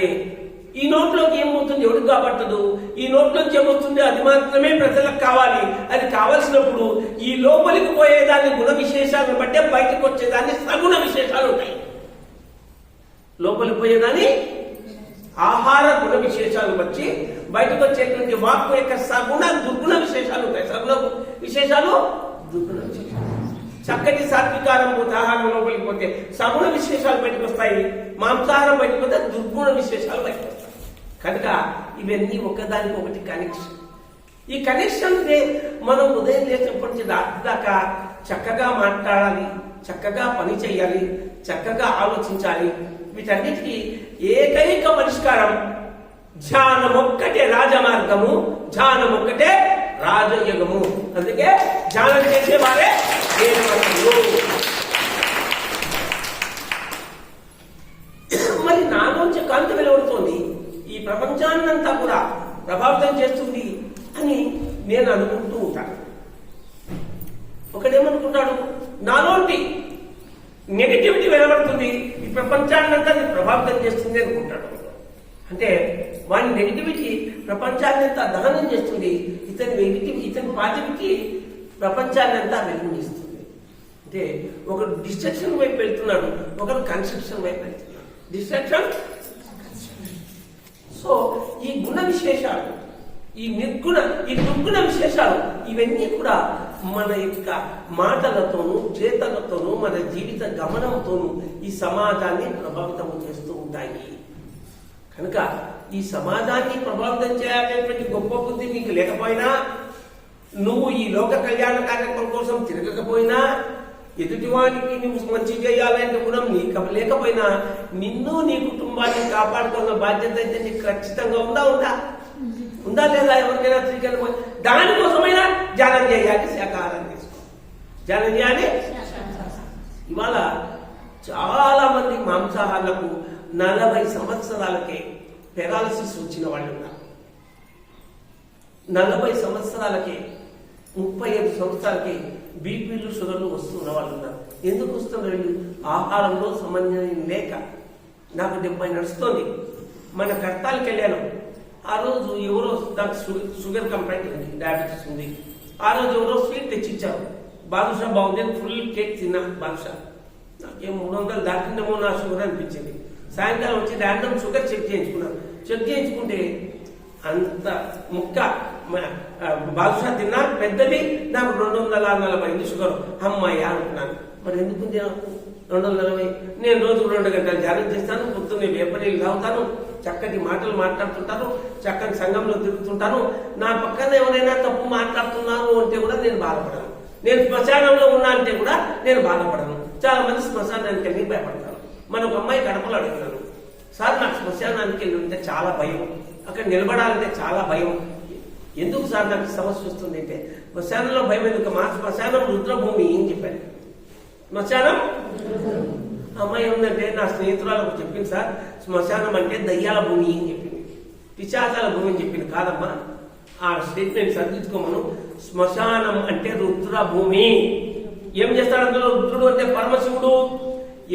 ఈ నోట్లోకి ఏమవుతుంది, ఎవరికి కాబట్టదు. ఈ నోట్లోంచి ఏమవుతుంది, అది మాత్రమే ప్రజలకు కావాలి. అది కావలసినప్పుడు ఈ లోపలికి పోయేదాన్ని గుణ విశేషాలను బట్టే బయటకు వచ్చేదాన్ని సగుణ విశేషాలు ఉంటాయి. లోపలికి పోయేదాన్ని ఆహార గుణ విశేషాలు బట్టి బయటకు వచ్చేటువంటి వాక్కు యొక్క సగుణ దుర్గుణ విశేషాలు ఉంటాయి. సగుణ విశేషాలు, దుర్గుణ విశేషాలు. చక్కటి సాత్వికారం ఆహారం లోపలికి పోతే సగుణ విశేషాలు బయటకు వస్తాయి, మాంసాహారం బయటకు పోతే దుర్గుణ విశేషాలు బయటకు వస్తాయి. కనుక ఇవన్నీ ఒకదానికి ఒకటి కనెక్షన్. ఈ కనెక్షన్ మనం ఉదయం లేచినప్పటి నుంచి రాత్రి దాకా చక్కగా మాట్లాడాలి, చక్కగా పని చేయాలి, చక్కగా ఆలోచించాలి. వీటన్నిటికీ ఏకైక పరిష్కారం ధ్యానం ఒక్కటే రాజమార్గము, ధ్యానం ఒక్కటే రాజయోగము. అందుకే ధ్యానం చేసేవారే మరి నాలోంచి కాంతి వెలువడుతోంది, ఈ ప్రపంచాన్నంతా కూడా ప్రభావితం చేస్తుంది అని నేను అనుకుంటూ ఉంటాను. ఒకడేమనుకుంటాడు, నాలోంటి నెగటివిటీ వెలువడుతుంది, ఈ ప్రపంచాన్నంతా ప్రభావితం చేస్తుంది అనుకుంటాడు. అంటే వాడి నెగటివిటీ ప్రపంచాన్నంతా దహనం చేస్తుంది, ఇతని పాజిటివిటీ ప్రపంచాన్నంతా వెలుగునిస్తుంది. అంటే ఒకడు డిస్ట్రక్షన్ వైపు వెళ్తున్నాడు, ఒకడు కన్స్ట్రక్షన్ వైపు వెళ్తున్నాడు. డిస్ట్రక్షన్. సో ఈ గుణ విశేషాలు, ఈ దుర్గుణ విశేషాలు ఇవన్నీ కూడా మన యొక్క మాటలతోనూ చేతలతోనూ మన జీవిత గమనంతోనూ ఈ సమాజాన్ని ప్రభావితం చేస్తూ ఉంటాయి. కనుక ఈ సమాజాన్ని ప్రభావితం చేయాలనేటువంటి గొప్ప బుద్ధి నీకు లేకపోయినా, నువ్వు ఈ లోక కళ్యాణ కార్యక్రమం కోసం తిరగకపోయినా, ఎదుటివానికి నువ్వు మంచి చేయాలనే గుణం నీకు లేకపోయినా, నిన్ను నీ కుటుంబాన్ని కాపాడుకున్న బాధ్యత అయితే నీకు ఖచ్చితంగా ఉందా లేదా? ఎవరికైనా స్త్రీకైనా దానికోసమైనా ధ్యానం చేయాలి, శాకాహారం తీసుకో, ధ్యానం చేయాలి. ఇవాళ చాలా మంది మాంసాహారులకు 40 సంవత్సరాలకే పెరాలసిస్ వచ్చిన వాళ్ళు ఉన్నారు. 40 సంవత్సరాలకే 35 సంవత్సరాలకి బీపీలు షుగర్లు వస్తున్న వాళ్ళు ఉన్నారు. ఎందుకు వస్తున్నారు? ఆహారంలో సమన్వయం లేక. నాకు 70 నడుస్తుంది. మన కర్తాలకి వెళ్ళాను. ఆ రోజు ఎవరో నాకు షుగర్ కంప్లైంట్ ఉంది, డయాబెటీస్ ఉంది. ఆ రోజు ఎవరో స్వీట్ తెచ్చిచ్చారు, బాదుషా బాగుంది, ఫుల్ కేక్ తిన్నా. బాదుషా నాకేం 300 దాటిందేమో నా షుగర్ అనిపించింది. సాయంకాలం వచ్చి ర్యాండమ్ షుగర్ చెక్ చేయించుకున్నాను. చెక్ చేయించుకుంటే అంత ముక్క బాదుషా తిన్నా, పెద్దది. నాకు 240 షుగర్. అమ్మాయి అనుకున్నాను. మరి ఎందుకు నాకు 240? నేను రోజుకు 2 గంటలు ధ్యానం చేస్తాను, పొద్దున్నే వేపనీళ్ళు తాగుతాను, చక్కటి మాటలు మాట్లాడుతుంటాను, చక్కటి సంఘంలో తిరుగుతుంటాను. నా పక్కన ఎవరైనా తప్పు మాట్లాడుతున్నాను అంటే కూడా నేను బాధపడను. నేను శ్మశానంలో ఉన్నా అంటే కూడా నేను బాధపడను. చాలా మంది శ్మశానానికి వెళ్ళి భయపడతాను. మన ఒక అమ్మాయి కడపలో అడుగుతున్నాను, సార్ నాకు శ్మశానానికి వెళ్ళి ఉంటే చాలా భయం, అక్కడ నిలబడాలంటే చాలా భయం. ఎందుకు సార్ నాకు సమస్య వస్తుంది అంటే, శ్మశానంలో భయం ఎందుకు, మా శ్మశానం రుద్రభూమి అని చెప్పాను. శ్మశానం అమ్మాయి ఏముందంటే, నా స్నేహితురాలకు చెప్పింది, సార్ శ్మశానం అంటే దయ్యాల భూమి అని చెప్పింది, పిశాచాల భూమి అని చెప్పింది. కాదమ్మా, ఆ స్టేట్మెంట్ సర్దించుకోమను. శ్మశానం అంటే రుద్రభూమి. ఏం చేస్తాడు అందులో? రుద్రుడు అంటే పరమశివుడు.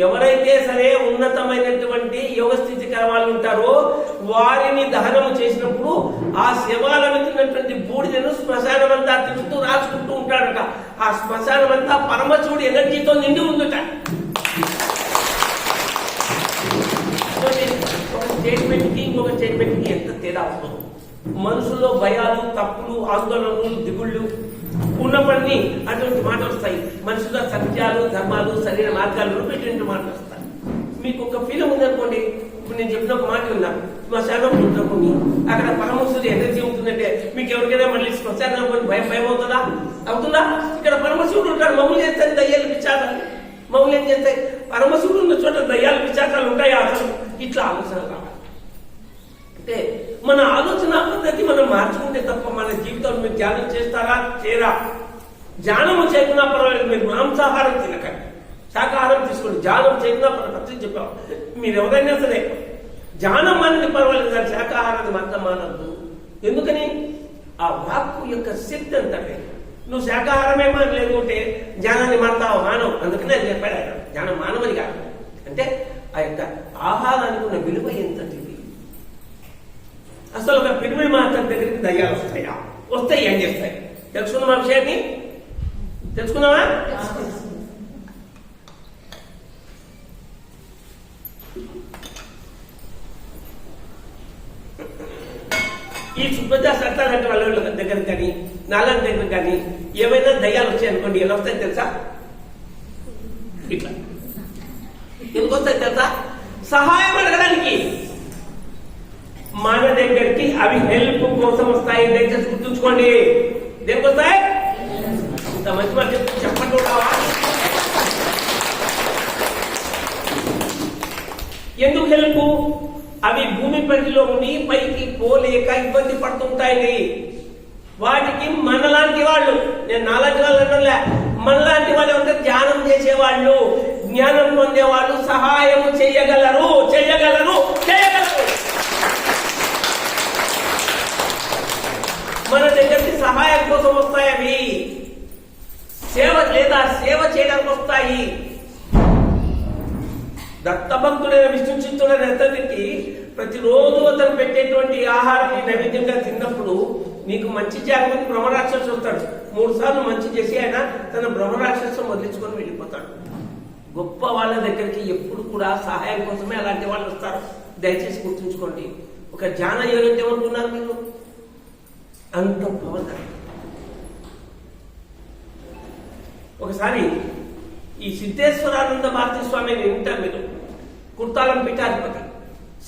ఎవరైతే సరే ఉన్నతమైనటువంటి యోగ స్థితి వాళ్ళు ఉంటారో వారిని దహనము చేసినప్పుడు ఆ శవాల మీద ఉన్నటువంటి బూడిదను శ్మశానం అంతా తిరుగుతూ రాసుకుంటూ ఉంటాడట. ఆ శ్మశానం అంతా పరమశివుడి ఎనర్జీతో నిండి ఉందట. ఒక స్టేట్మెంట్ కి ఇంకొక స్టేట్మెంట్ కి ఎంత తేడా వస్తుంది. మనసులో భయాలు, తప్పులు, ఆందోళనలు, దిగుళ్ళు ఉన్నప్పటినీ అటువంటి మాటలు వస్తాయి. మనుషుల సత్యాలు, ధర్మాలు, సరైన మార్గాలు ఇటువంటి మాటలు వస్తాయి. మీకు ఒక ఫీలింగ్ ఉందనుకోండి. ఇప్పుడు నేను చెప్పిన ఒక మాట విన్నాను, శ్మశానం ఉంటుంది, అక్కడ పరమశివుడి ఎనర్జీ ఉంటుందంటే మీకు ఎవరికైనా మళ్ళీ శ్మశానం భయం అవుతుందా? అవుతుందా? ఇక్కడ పరమశివుడు ఉంటాడు. మమ్మల్ని చేస్తాయి దయ్యాలు, పిచ్చాటాలు. మమ్మల్ని ఏం చేస్తాయి? పరమశివుడు ఉన్న చోట దయ్యాలు, పిచ్చాటాలు ఉంటాయా? అసలు ఇట్లా ఆలోచన రావాలి. అంటే మన ఆలోచన పద్ధతి మనం మార్చుకుంటే తప్ప మన జీవితంలో మీరు ధ్యానం చేస్తారా, చేయరా? ధ్యానము చేయకున్నా పర్వాలేదు, మీరు మాంసాహారం తినకండి, శాకాహారం తీసుకోండి. ధ్యానం చేయకున్నా పర్వాలేదు చెప్పాం. మీరు ఎవరైనా సరే ధ్యానం అనేది పర్వాలేదు, కానీ శాకాహారాన్ని మాత్రం మానద్దు. ఎందుకని? ఆ వాక్కు యొక్క శక్తి అంతటే. నువ్వు శాకాహారమే మానలేదు అంటే ధ్యానాన్ని మానతావు, మానవు. అందుకనే అది చెప్పాడు ఆయన, ధ్యానం మానవని కాదు. అంటే ఆ యొక్క ఆహారానికి ఉన్న విలువ ఎంతటిది. అసలు ఒక పిరమిడ్ మాస్టర్ దగ్గరికి దయ్యాలు వస్తాయా? వస్తాయి. ఏం చేస్తాయి? తెలుసుకుందామా విషయాన్ని? తెలుసుకుందామా? ఈ సుబ్రజ సర్తార్ అంటే వాళ్ళ దగ్గర కానీ నాలుగు దగ్గర కానీ ఏమైనా దయ్యాలు వచ్చాయనుకోండి, ఎలా వస్తాయి తెలుసా? ఇట్లా. ఎందుకు వస్తాయి తెలుసా? సహాయం అడగడానికి. మన దగ్గరికి అవి హెల్ప్ కోసం వస్తాయి. దయచేసి గుర్తుంచుకోండి. దేనికి వస్తాయి? ఇంత మంచి మాట చెప్పండి. ఎందుకు హెల్ప్? అవి భూమి పరిధిలో ఉండి పైకి పోలేక ఇబ్బంది పడుతుంటాయి. వాటికి మనలాంటి వాళ్ళు, నేను నాలాంటి వాళ్ళు అంటలే, మనలాంటి వాళ్ళు అంటే ధ్యానం చేసేవాళ్ళు, జ్ఞానం పొందేవాళ్ళు సహాయం చేయగలరు. మన దగ్గరికి సహాయం కోసం వస్తాయి. అవి సేవ చేయడానికి వస్తాయి. దత్తభక్తుడైన విష్ణు చిత్తుడైన అతనికి ప్రతిరోజు అతను పెట్టేటువంటి ఆహారాన్ని నైవేద్యంగా తిన్నప్పుడు నీకు మంచి చేయాలని బ్రహ్మరాక్షసు వస్తాడు. 3 సార్లు మంచి చేసి ఆయన తన బ్రహ్మరాక్షసు వదిలించుకొని వెళ్ళిపోతాడు. గొప్ప వాళ్ళ దగ్గరికి ఎప్పుడు కూడా సహాయం కోసమే అలాంటి వాళ్ళు వస్తారు. దయచేసి గుర్తుంచుకోండి. ఒక ధ్యాన యోగి అంటే ఏమనుకున్నారు మీరు? అంత పవర్. ఒకసారి ఈ సిద్ధేశ్వరానంద భారతీ స్వామిని వింటారు మీరు. కుర్తాలం పీఠాధిపతి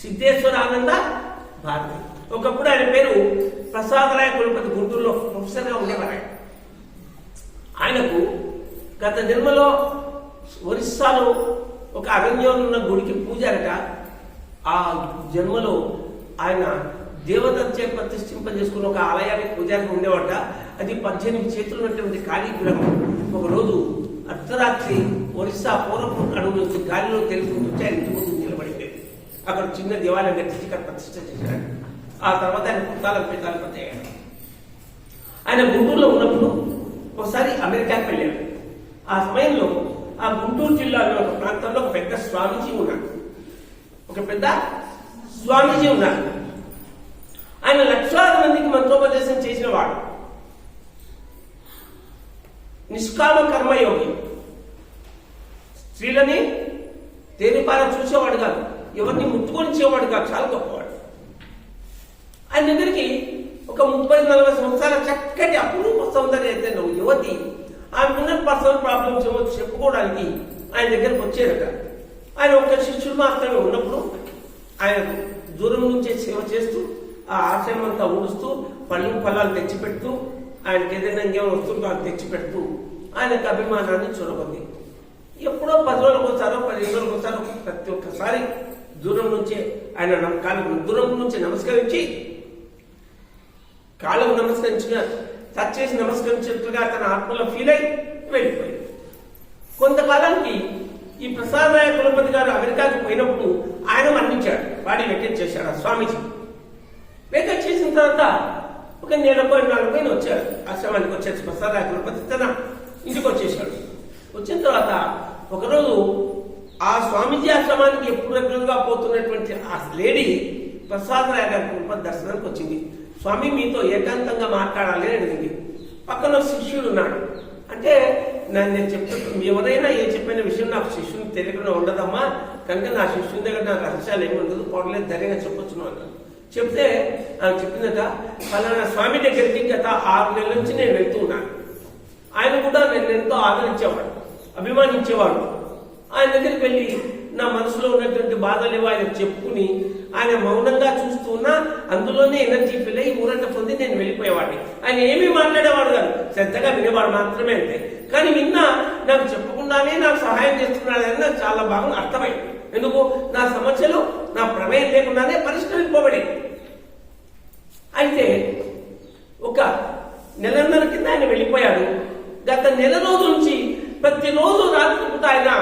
సిద్ధేశ్వరానంద భారతి. ఒకప్పుడు ఆయన పేరు ప్రసాదరాయ కులపతి, గుంటూరులో ప్రొఫెసర్గా ఉండేవారు. ఆయనకు గత జన్మలో ఒరిస్సాలో ఒక అరణ్యంలో ఉన్న గుడికి పూజారట. ఆ జన్మలో ఆయన దేవతచే ప్రతిష్ఠింపజేసుకుని ఒక ఆలయానికి పూజారికి ఉండేవాట. అది 18 చేతులు ఉన్నటువంటి ఖాళీ గృహం. ఒకరోజు అర్ధరాత్రి ఒరిస్సా పూర్వపు అడుగు గాలిలో తెలుసుకుంటూ ఆయన ఇంటి ముందు నిలబడింది. అక్కడ చిన్న దేవాలయం కట్టించి ఇక్కడ ప్రతిష్ఠ చేశాడు. ఆ తర్వాత ఆయన కుర్తాలం పీఠాధిపతి అయ్యాడు. ఆయన గుంటూరులో ఉన్నప్పుడు ఒకసారి అమెరికాకి వెళ్ళాడు. ఆ సమయంలో ఆ గుంటూరు జిల్లాలో ఒక ప్రాంతంలో ఒక పెద్ద స్వామీజీ ఉన్నాడు. ఆయన లక్షలాది మందికి మంత్రోపదేశం చేసిన వాడు. నిష్కామ కర్మయోగి. స్త్రీలని తేలిపార చూసేవాడు కాదు, ఎవరిని ముట్టుకొనిచ్చేవాడు కాదు, చాలా గొప్పవాడు. ఆయన దగ్గరికి ఒక 30-40 సంవత్సరాల చక్కటి అపురూప సౌందర్య యువతి ఆమెకున్న పర్సనల్ ప్రాబ్లమ్స్ ఏమో చెప్పుకోవడానికి ఆయన దగ్గరకు వచ్చేదట. ఆయన ఒక శిష్యుడు మాత్రమే ఉన్నప్పుడు ఆయన దూరం నుంచే సేవ చేస్తూ ఆ ఆశయం అంతా ఊడుస్తూ ఫలాలు తెచ్చిపెడుతూ ఆయనకి ఏదైనా ఇంకేమైనా వస్తువులు వాళ్ళు తెచ్చిపెడుతూ ఆయనకు అభిమానాన్ని చూడబోద్ది. ఎప్పుడో 10 రోజులకు వచ్చారో 15 రోజులకు వచ్చారో ప్రతి ఒక్కసారి దూరం నుంచే ఆయన దూరం నుంచి నమస్కరించి కాళ్ళకు నమస్కరించిన టచ్ చేసి నమస్కరించినట్లుగా తన ఆత్మలో ఫీల్ అయి వెళ్ళిపోయింది. కొంతకాలానికి ఈ ప్రసాదరాయ కులపతి గారు అమెరికాకి పోయినప్పుడు ఆయన మరణించాడు. బాడీ వెకేట్ చేశాడు ఆ స్వామీజీ. వెకేట్ చేసిన తర్వాత ఒక 4 వచ్చాడు ఆశ్రమానికి. వచ్చేసి ప్రసాదరాయ కులపతి తన ఇంటికి వచ్చేసాడు. వచ్చిన తర్వాత ఒకరోజు ఆ స్వామీజీ ఆశ్రమానికి ఎప్పుడు రెగ్యులర్గా పోతున్నటువంటి ఆ లేడీ ప్రసాదరాయ గారి కృప దర్శనానికి వచ్చింది. స్వామి మీతో ఏకాంతంగా మాట్లాడాలి అని అడిగింది. పక్కన శిష్యుడు ఉన్నాడు. అంటే నేను చెప్తాను, ఎవరైనా ఏ చెప్పిన విషయం నాకు శిష్యుని తెలియకుండా ఉండదమ్మా, కనుక నా శిష్యుని దగ్గర నా రహస్యాలు ఏమి ఉండదు, పొడలేదు ధైర్యంగా చెప్పొచ్చును అన్నాను. చెప్తే ఆమె చెప్పిందట, ఫలానా స్వామి దగ్గరికి గత 6 నెలల నుంచి నేను వెళ్తూ ఉన్నాను. ఆయన కూడా నేను ఎంతో ఆదరించేవాడు, అభిమానించేవాడు. ఆయన దగ్గరికి వెళ్ళి నా మనసులో ఉన్నటువంటి బాధలు ఏవో ఆయన చెప్పుకుని ఆయన మౌనంగా చూస్తూ ఉన్నా అందులోనే ఎనర్జీ ఫీల్ అయ్యి ఊరంట పొంది నేను వెళ్ళిపోయేవాడిని. ఆయన ఏమీ మాట్లాడేవాడు కాదు, శ్రద్ధగా వినేవాడు మాత్రమే అంతే. కానీ విన్నా నాకు చెప్పకుండానే నాకు సహాయం చేస్తున్నాడని నాకు చాలా బాగా అర్థమైంది. ఎందుకు? నా సమస్యలు నా ప్రమేయం లేకుండానే పరిష్కరింపబడి. అయితే ఒక నెలన్నర కింద ఆయన వెళ్ళిపోయాడు. గత నెల రోజుల నుంచి ప్రతిరోజు రాత్రి పూట ఆయన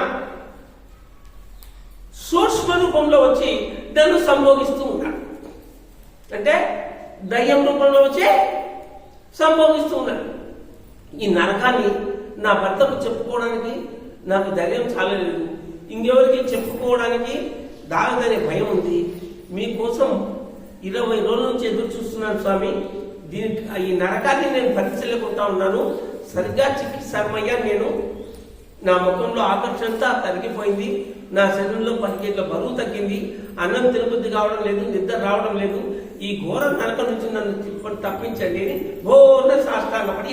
సూక్ష్మ రూపంలో వచ్చి నన్ను సంభోగిస్తూ ఉన్నాడు. అంటే దయ్యం రూపంలో వచ్చి సంభోగిస్తూ ఉన్నాడు. ఈ నరకాన్ని నా భర్తకు చెప్పుకోవడానికి నాకు ధైర్యం చాలలేదు, ఇంకెవరికి చెప్పుకోవడానికి దాగదనే భయం ఉంది. మీకోసం 20 రోజుల నుంచి ఎదురు చూస్తున్నాను స్వామి. దీనికి ఈ నరకాన్ని నేను భరించలేకుండా ఉన్నాను. సరిగ్గా చికిత్సమయ్యా, నేను నా ముఖంలో ఆకర్షణంతా తరిగిపోయింది, నా శరీరంలో 10 కిలోల బరువు తగ్గింది, అన్నం తినబుద్ధి కావడం లేదు, నిద్ర రావడం లేదు. ఈ ఘోర నరకం నుంచి నన్ను తప్పించండి అని ఘోర సాష్టాంగపడి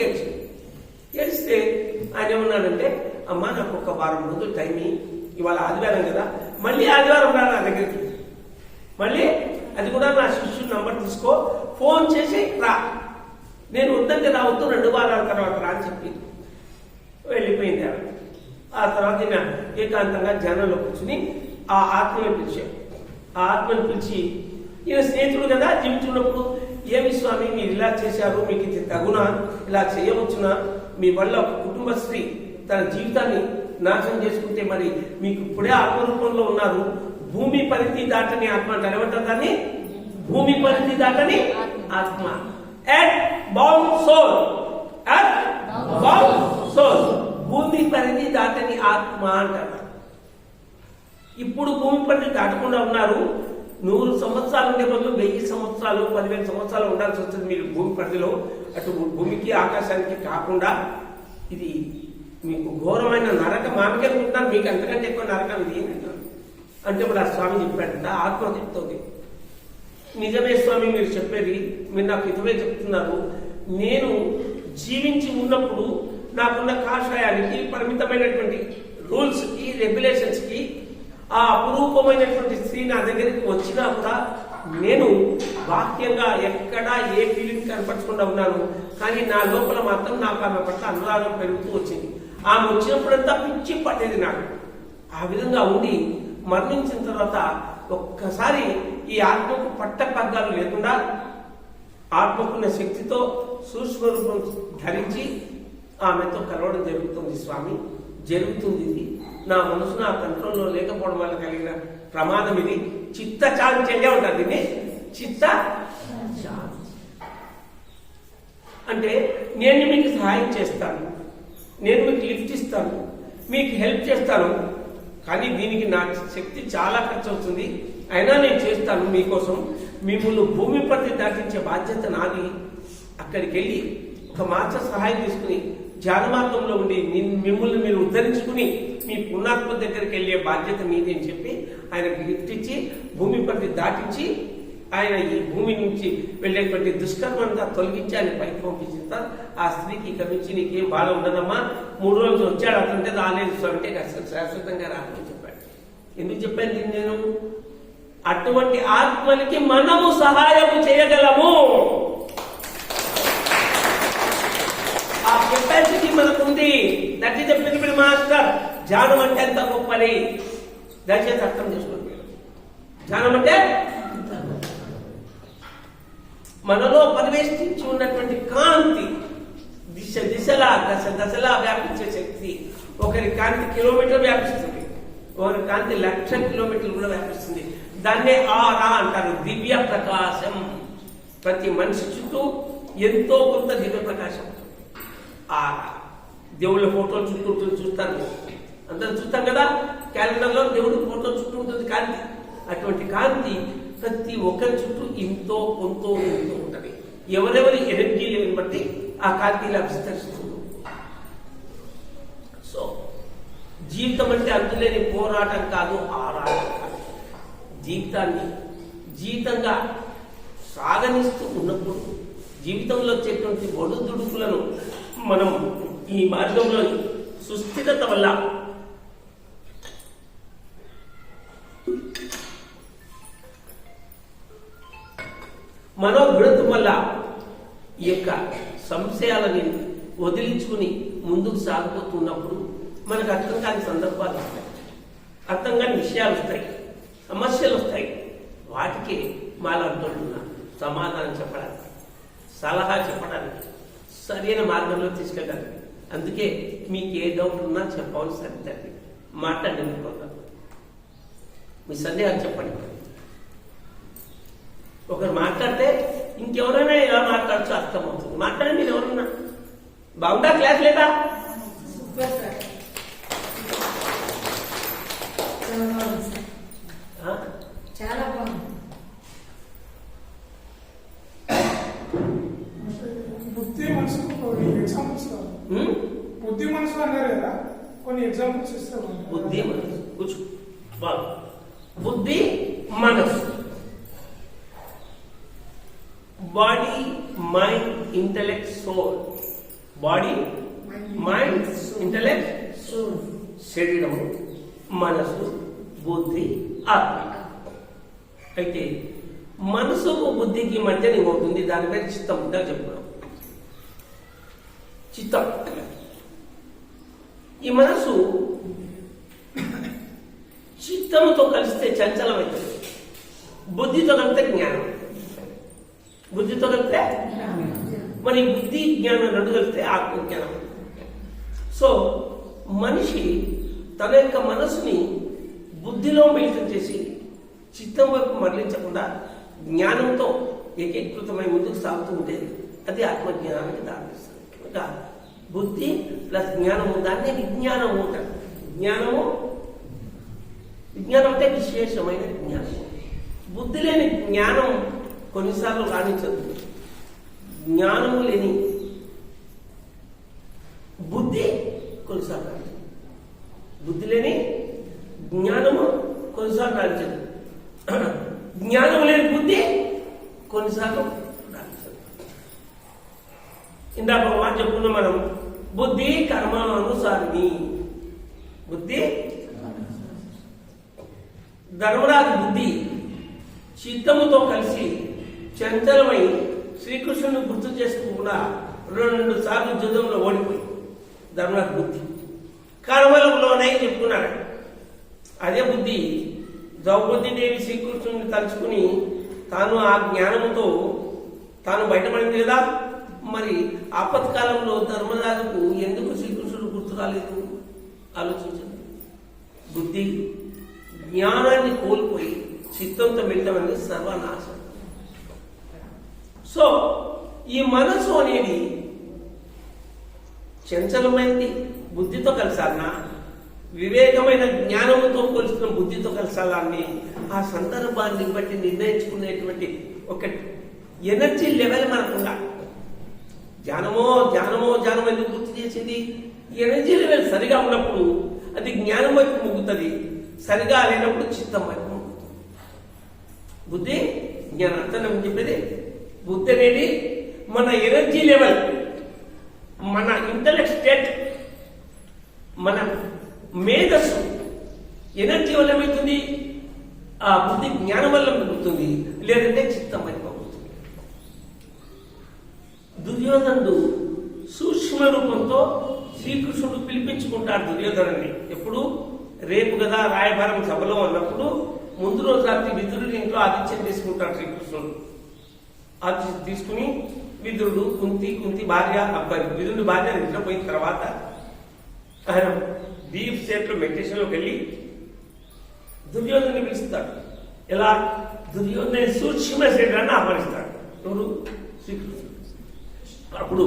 ఏడిస్తే ఆయన ఏమన్నాడంటే, అమ్మా నాకు ఒక 1 వారం రోజులు టైం, ఇవాళ ఆదివారం కదా, మళ్ళీ ఆదివారం రా నా దగ్గరికి, మళ్ళీ అది కూడా నా శిష్యుడు నంబర్ తీసుకో, ఫోన్ చేసి రా, నేను వద్దంటే రావద్దు, 2 వారాల తర్వాత రా అని చెప్పి వెళ్ళిపోయింది ఆవిడ. ఆ తర్వాత ఈయన ఏకాంతంగా ధ్యానంలో కూర్చుని ఆ ఆత్మని పిలిచాడు. ఆ ఆత్మని పిలిచి, ఈయన స్నేహితుడు కదా, జీవించున్నప్పుడు, ఏమి స్వామి మీరు ఇలా చేశారు, మీకు ఇది తగునా, ఇలా చేయవచ్చునా, మీ వల్ల ఒక కుటుంబ స్త్రీ తన జీవితాన్ని నాశనం చేసుకుంటే మరి మీకు ఇప్పుడే ఆత్మరూపంలో ఉన్నారు, భూమి పరిధి దాటని ఆత్మ అంటారు. ఏమంటారు దాన్ని? భూమి పరిధి దాటని ఆత్మ. Earthbound soul, earthbound soul, భూమి పరిధి దాటని ఆత్మ అంటారు. ఇప్పుడు భూమి పరిధి దాటకుండా ఉన్నారు. 100 సంవత్సరాలు ఉండే బదులు 1000 సంవత్సరాలు 10,000 సంవత్సరాలు ఉండాల్సి వస్తుంది మీరు భూమి పరిధిలో. అటు భూమికి ఆకాశానికి కాకుండా ఇది మీకు ఘోరమైన నరకం. ఆమెకే అనుకుంటున్నాను, మీకు అంతకంటే ఎక్కువ నరకం ఇది అంటే ఇప్పుడు ఆ స్వామి చెప్పాడంట. ఆత్మ చెప్తుంది, నిజమే స్వామి మీరు చెప్పేది, మీరు నాకు ఇతమే చెప్తున్నారు. నేను జీవించి ఉన్నప్పుడు నాకున్న కాషాయానికి, పరిమితమైనటువంటి రూల్స్ కి, రెగ్యులేషన్స్ కి, ఆ అపురూపమైనటువంటి స్త్రీ నా దగ్గరికి వచ్చినా కూడా నేను బాహ్యంగా ఎక్కడా ఏ ఫీలింగ్ కనపరచకుండా ఉన్నాను. కానీ నా లోపల మాత్రం నాకు ఆమె పట్ల అనురాగం పెరుగుతూ వచ్చింది. ఆమె వచ్చినప్పుడంతా పిచ్చి పట్టేది నాకు. ఆ విధంగా ఉండి మరణించిన తర్వాత ఒక్కసారి ఈ ఆత్మకు పట్టపగ్గాలు లేకుండా ఆత్మకున్న శక్తితో సూక్ష్మ రూపం ధరించి ఆమెతో కలవడం జరుగుతుంది స్వామి. జరుగుతుంది ఇది. నా మనసు నా కంట్రోల్లో లేకపోవడం వల్ల కలిగిన ప్రమాదం ఇది. చిత్త చాంచల్యం ఉంటుంది దీన్ని. చిత్త అంటే నేను మీకు సహాయం చేస్తాను, నేను మీకు లిఫ్ట్ ఇస్తాను, మీకు హెల్ప్ చేస్తాను, కానీ దీనికి నా శక్తి చాలా ఖర్చు అవుతుంది, అయినా నేను చేస్తాను మీకోసం. మిమ్మల్ని భూమి పట్టి దాటించే బాధ్యత నాది. అక్కడికి వెళ్ళి ఒక మాస్టర్ సహాయం తీసుకుని ధ్యాన మార్గంలో ఉండి మిమ్మల్ని మీరు ఉద్ధరించుకుని మీ పుణ్యాత్మ దగ్గరికి వెళ్ళే బాధ్యత మీది అని చెప్పి ఆయనకి లిఫ్ట్ ఇచ్చి భూమి పట్టి దాటించి ఆయన ఈ భూమి నుంచి వెళ్ళేటువంటి దుష్కర్మంతా తొలగించి ఆయన పైకి పంపించిన ఆ స్త్రీకి ఇక నుంచి నీకేం బాధ ఉండదమ్మా, 3 రోజులు వచ్చాడు అతనంటే రాలేదు అంటే అసలు శాశ్వతంగా రాదని చెప్పాడు. ఎందుకు చెప్పాను దీన్ని నేను? అటువంటి ఆత్మలకి మనము సహాయం చేయగలము. ఆ కెపాసిటీ మనకుంది. That is the principal master. ధ్యానం అంటే ఎంత గొప్పది దయచేసి అర్థం చేసుకోండి. ధ్యానం అంటే మనలో పరివేష్టించి ఉన్నటువంటి కాంతి దిశలా దశలా వ్యాపించే శక్తి. ఒకరి కాంతి కిలోమీటర్ వ్యాపిస్తుంది, ఒకరి కాంతి 1,00,000 కిలోమీటర్లు కూడా వ్యాపిస్తుంది. దాన్నే ఆరా అంటారు, దివ్య ప్రకాశం. ప్రతి మనిషి చుట్టూ ఎంతో కొంత దివ్య ప్రకాశం. ఆరా దేవుళ్ళ ఫోటోలు చుట్టూ చూస్తాను, అందరూ చూస్తాం కదా. క్యాలెండర్లో దేవుడి ఫోటో చుట్టూ ఉంటుంది కాంతి. అటువంటి కాంతి ప్రతి ఒక్కరి చుట్టూ ఇంతో కొంతో ఎంతో ఉంటుంది. ఎవరెవరి ఎనర్జీ లెవెల్ బట్టి ఆ కాంతి ఇలా విస్తరిస్తుంది. సో జీవితం అంటే అంతులేని పోరాటం కాదు, ఆరాటం కాదు. జీవితంగా సాగనిస్తూ ఉన్నప్పుడు జీవితంలో వచ్చేటువంటి ఒడుదుడుకులను మనం ఈ మార్గంలో సుస్థిరత వల్ల మనోదృఢత్వం వల్ల ఈ యొక్క సంశయాలని వదిలించుకుని ముందుకు సాగిపోతున్నప్పుడు మనకు అర్థం కాని సందర్భాలు వస్తాయి, అర్థం కాని విషయాలు వస్తాయి, సమస్యలు వస్తాయి. వాటికి మాలంటున్నా సమాధానం చెప్పడానికి, సలహా చెప్పడానికి, సరైన మార్గంలో తీసుకెళ్ళడానికి. అందుకే మీకు ఏ డౌట్ ఉన్నా చెప్పాల్సి సరిగ్గా మాట్లాడండి. మీ సందేహాలు చెప్పండి. ఒకరు మాట్లాడితే ఇంకెవరైనా ఎలా మాట్లాడచ్చు అర్థమవుతుంది. మాట్లాడండి. మీరు ఎవరున్నా బాగుందా? క్లాస్ లేదా? చాలా బాగుంది. బుద్ధి మనసుకు కొన్ని ఎగ్జాంపుల్స్ బుద్ధి మనసు అన్నారు కదా, కొన్ని ఎగ్జాంపుల్స్ ఇస్తాం. బుద్ధి మనసు కూర్చో. బుద్ధి మనసు, body mind intellect soul. Body mind intellect soul. శరీరము, మనసు, బుద్ధి, ఆత్మ. అయితే మనసుకు బుద్ధికి మధ్య ఉంటుంది. దాని పేరు చిత్తం. ఉందా చెప్పుకున్నాం. చిత్తం. ఈ మనసు చిత్తముతో కలిస్తే చంచలమవుతుంది. బుద్ధితో కలిపితే జ్ఞానం. బుద్ధితో కలిపితే మరి బుద్ధి జ్ఞానం రెండు కలిపితే ఆత్మజ్ఞానం. సో మనిషి తన యొక్క మనసుని బుద్ధిలో మిళితం చేసి చిత్తం వైపు మరలించకుండా జ్ఞానంతో ఏకీకృతమై ముందుకు సాగుతూ ఉంటే అది ఆత్మజ్ఞానానికి దారితీస్తుంది. కనుక బుద్ధి ప్లస్ జ్ఞానము, దాన్ని విజ్ఞానము అంటారు. విజ్ఞానం అంటే విశేషమైన జ్ఞానం. బుద్ధి లేని జ్ఞానం కొన్నిసార్లు రాణించదు. జ్ఞానము లేని బుద్ధి కొన్నిసార్లు రాణించదు. బుద్ధి లేని జ్ఞానము కొన్నిసార్లు రాణించదు. జ్ఞానం లేని బుద్ధి కొన్నిసార్లు రాణించదు. ఇందాక ఒక మాట చెప్పుకున్నాం మనం, బుద్ధి కర్మానుసారిణి. బుద్ధి ధర్మరాజు బుద్ధి చిత్తముతో కలిసి చంచలమై శ్రీకృష్ణుని గుర్తు చేసుకోకుండా 2 సార్లు యుద్ధంలో ఓడిపోయి ధర్మరాజు బుద్ధి కర్మలలోనే చెప్పుకున్నాడు. అదే బుద్ధి ద్రౌపదీదేవి శ్రీకృష్ణుని తలుచుకుని తాను ఆ జ్ఞానంతో తాను బయటపడింది కదా. మరి ఆపత్కాలంలో ధర్మరాజుకు ఎందుకు శ్రీకృష్ణుడు గుర్తు రాలేదు ఆలోచించండి. బుద్ధి జ్ఞానాన్ని కోల్పోయి చిత్తంతో మిళితమైనది సర్వనాశం. సో ఈ మనసు అనేది చంచలమైనది బుద్ధితో కలిసాలన్నా, వివేకమైన జ్ఞానముతో కొలిసిన బుద్ధితో కలిసాలని ఆ సందర్భాన్ని బట్టి నిర్ణయించుకునేటువంటి ఒక ఎనర్జీ లెవెల్ మనకుండా. జ్ఞానమో ఎందుకు గుర్తు చేసింది? ఎనర్జీ లెవెల్ సరిగా ఉన్నప్పుడు అది జ్ఞానం వైపు ముగ్గుతుంది, సరిగా లేనప్పుడు చిత్తం వైపు ముగ్గుతుంది. బుద్ధి జ్ఞానం అంతా చెప్పేది. బుద్ధి అనేది మన ఎనర్జీ లెవెల్, మన ఇంటలెక్ట్ స్టేట్, మన మేధస్సు ఎనర్జీ వల్ల ఏమవుతుంది? ఆ బుద్ధి జ్ఞానం వల్ల పెరుగుతుంది, లేదంటే చిత్తం వైపు అవుతుంది. దుర్యోధనుడు సూక్ష్మ రూపంతో శ్రీకృష్ణుడు పిలిపించుకుంటాడు దుర్యోధనుడిని. ఎప్పుడు? రేపు కదా రాయబారం సభలో అన్నప్పుడు ముందు రోజు రాత్రి విదురుడి ఇంట్లో ఆతిథ్యం తీసుకుంటాడు శ్రీకృష్ణుడు. ఆతిథ్యం తీసుకుని విదురుడు, కుంతి భార్య, అబ్బాయి, విదురుడి భార్య నిద్రపోయిన తర్వాత ఆయన డీప్ స్టేట్ లో మెడిటేషన్ లోకి వెళ్ళి దుర్యోధను పిలుస్తాడు. ఎలా? దుర్యోధన సూక్ష్మ శరీరాన్ని ఆహ్వానిస్తాడు. ఎవరు? శ్రీకృష్ణుడు. అప్పుడు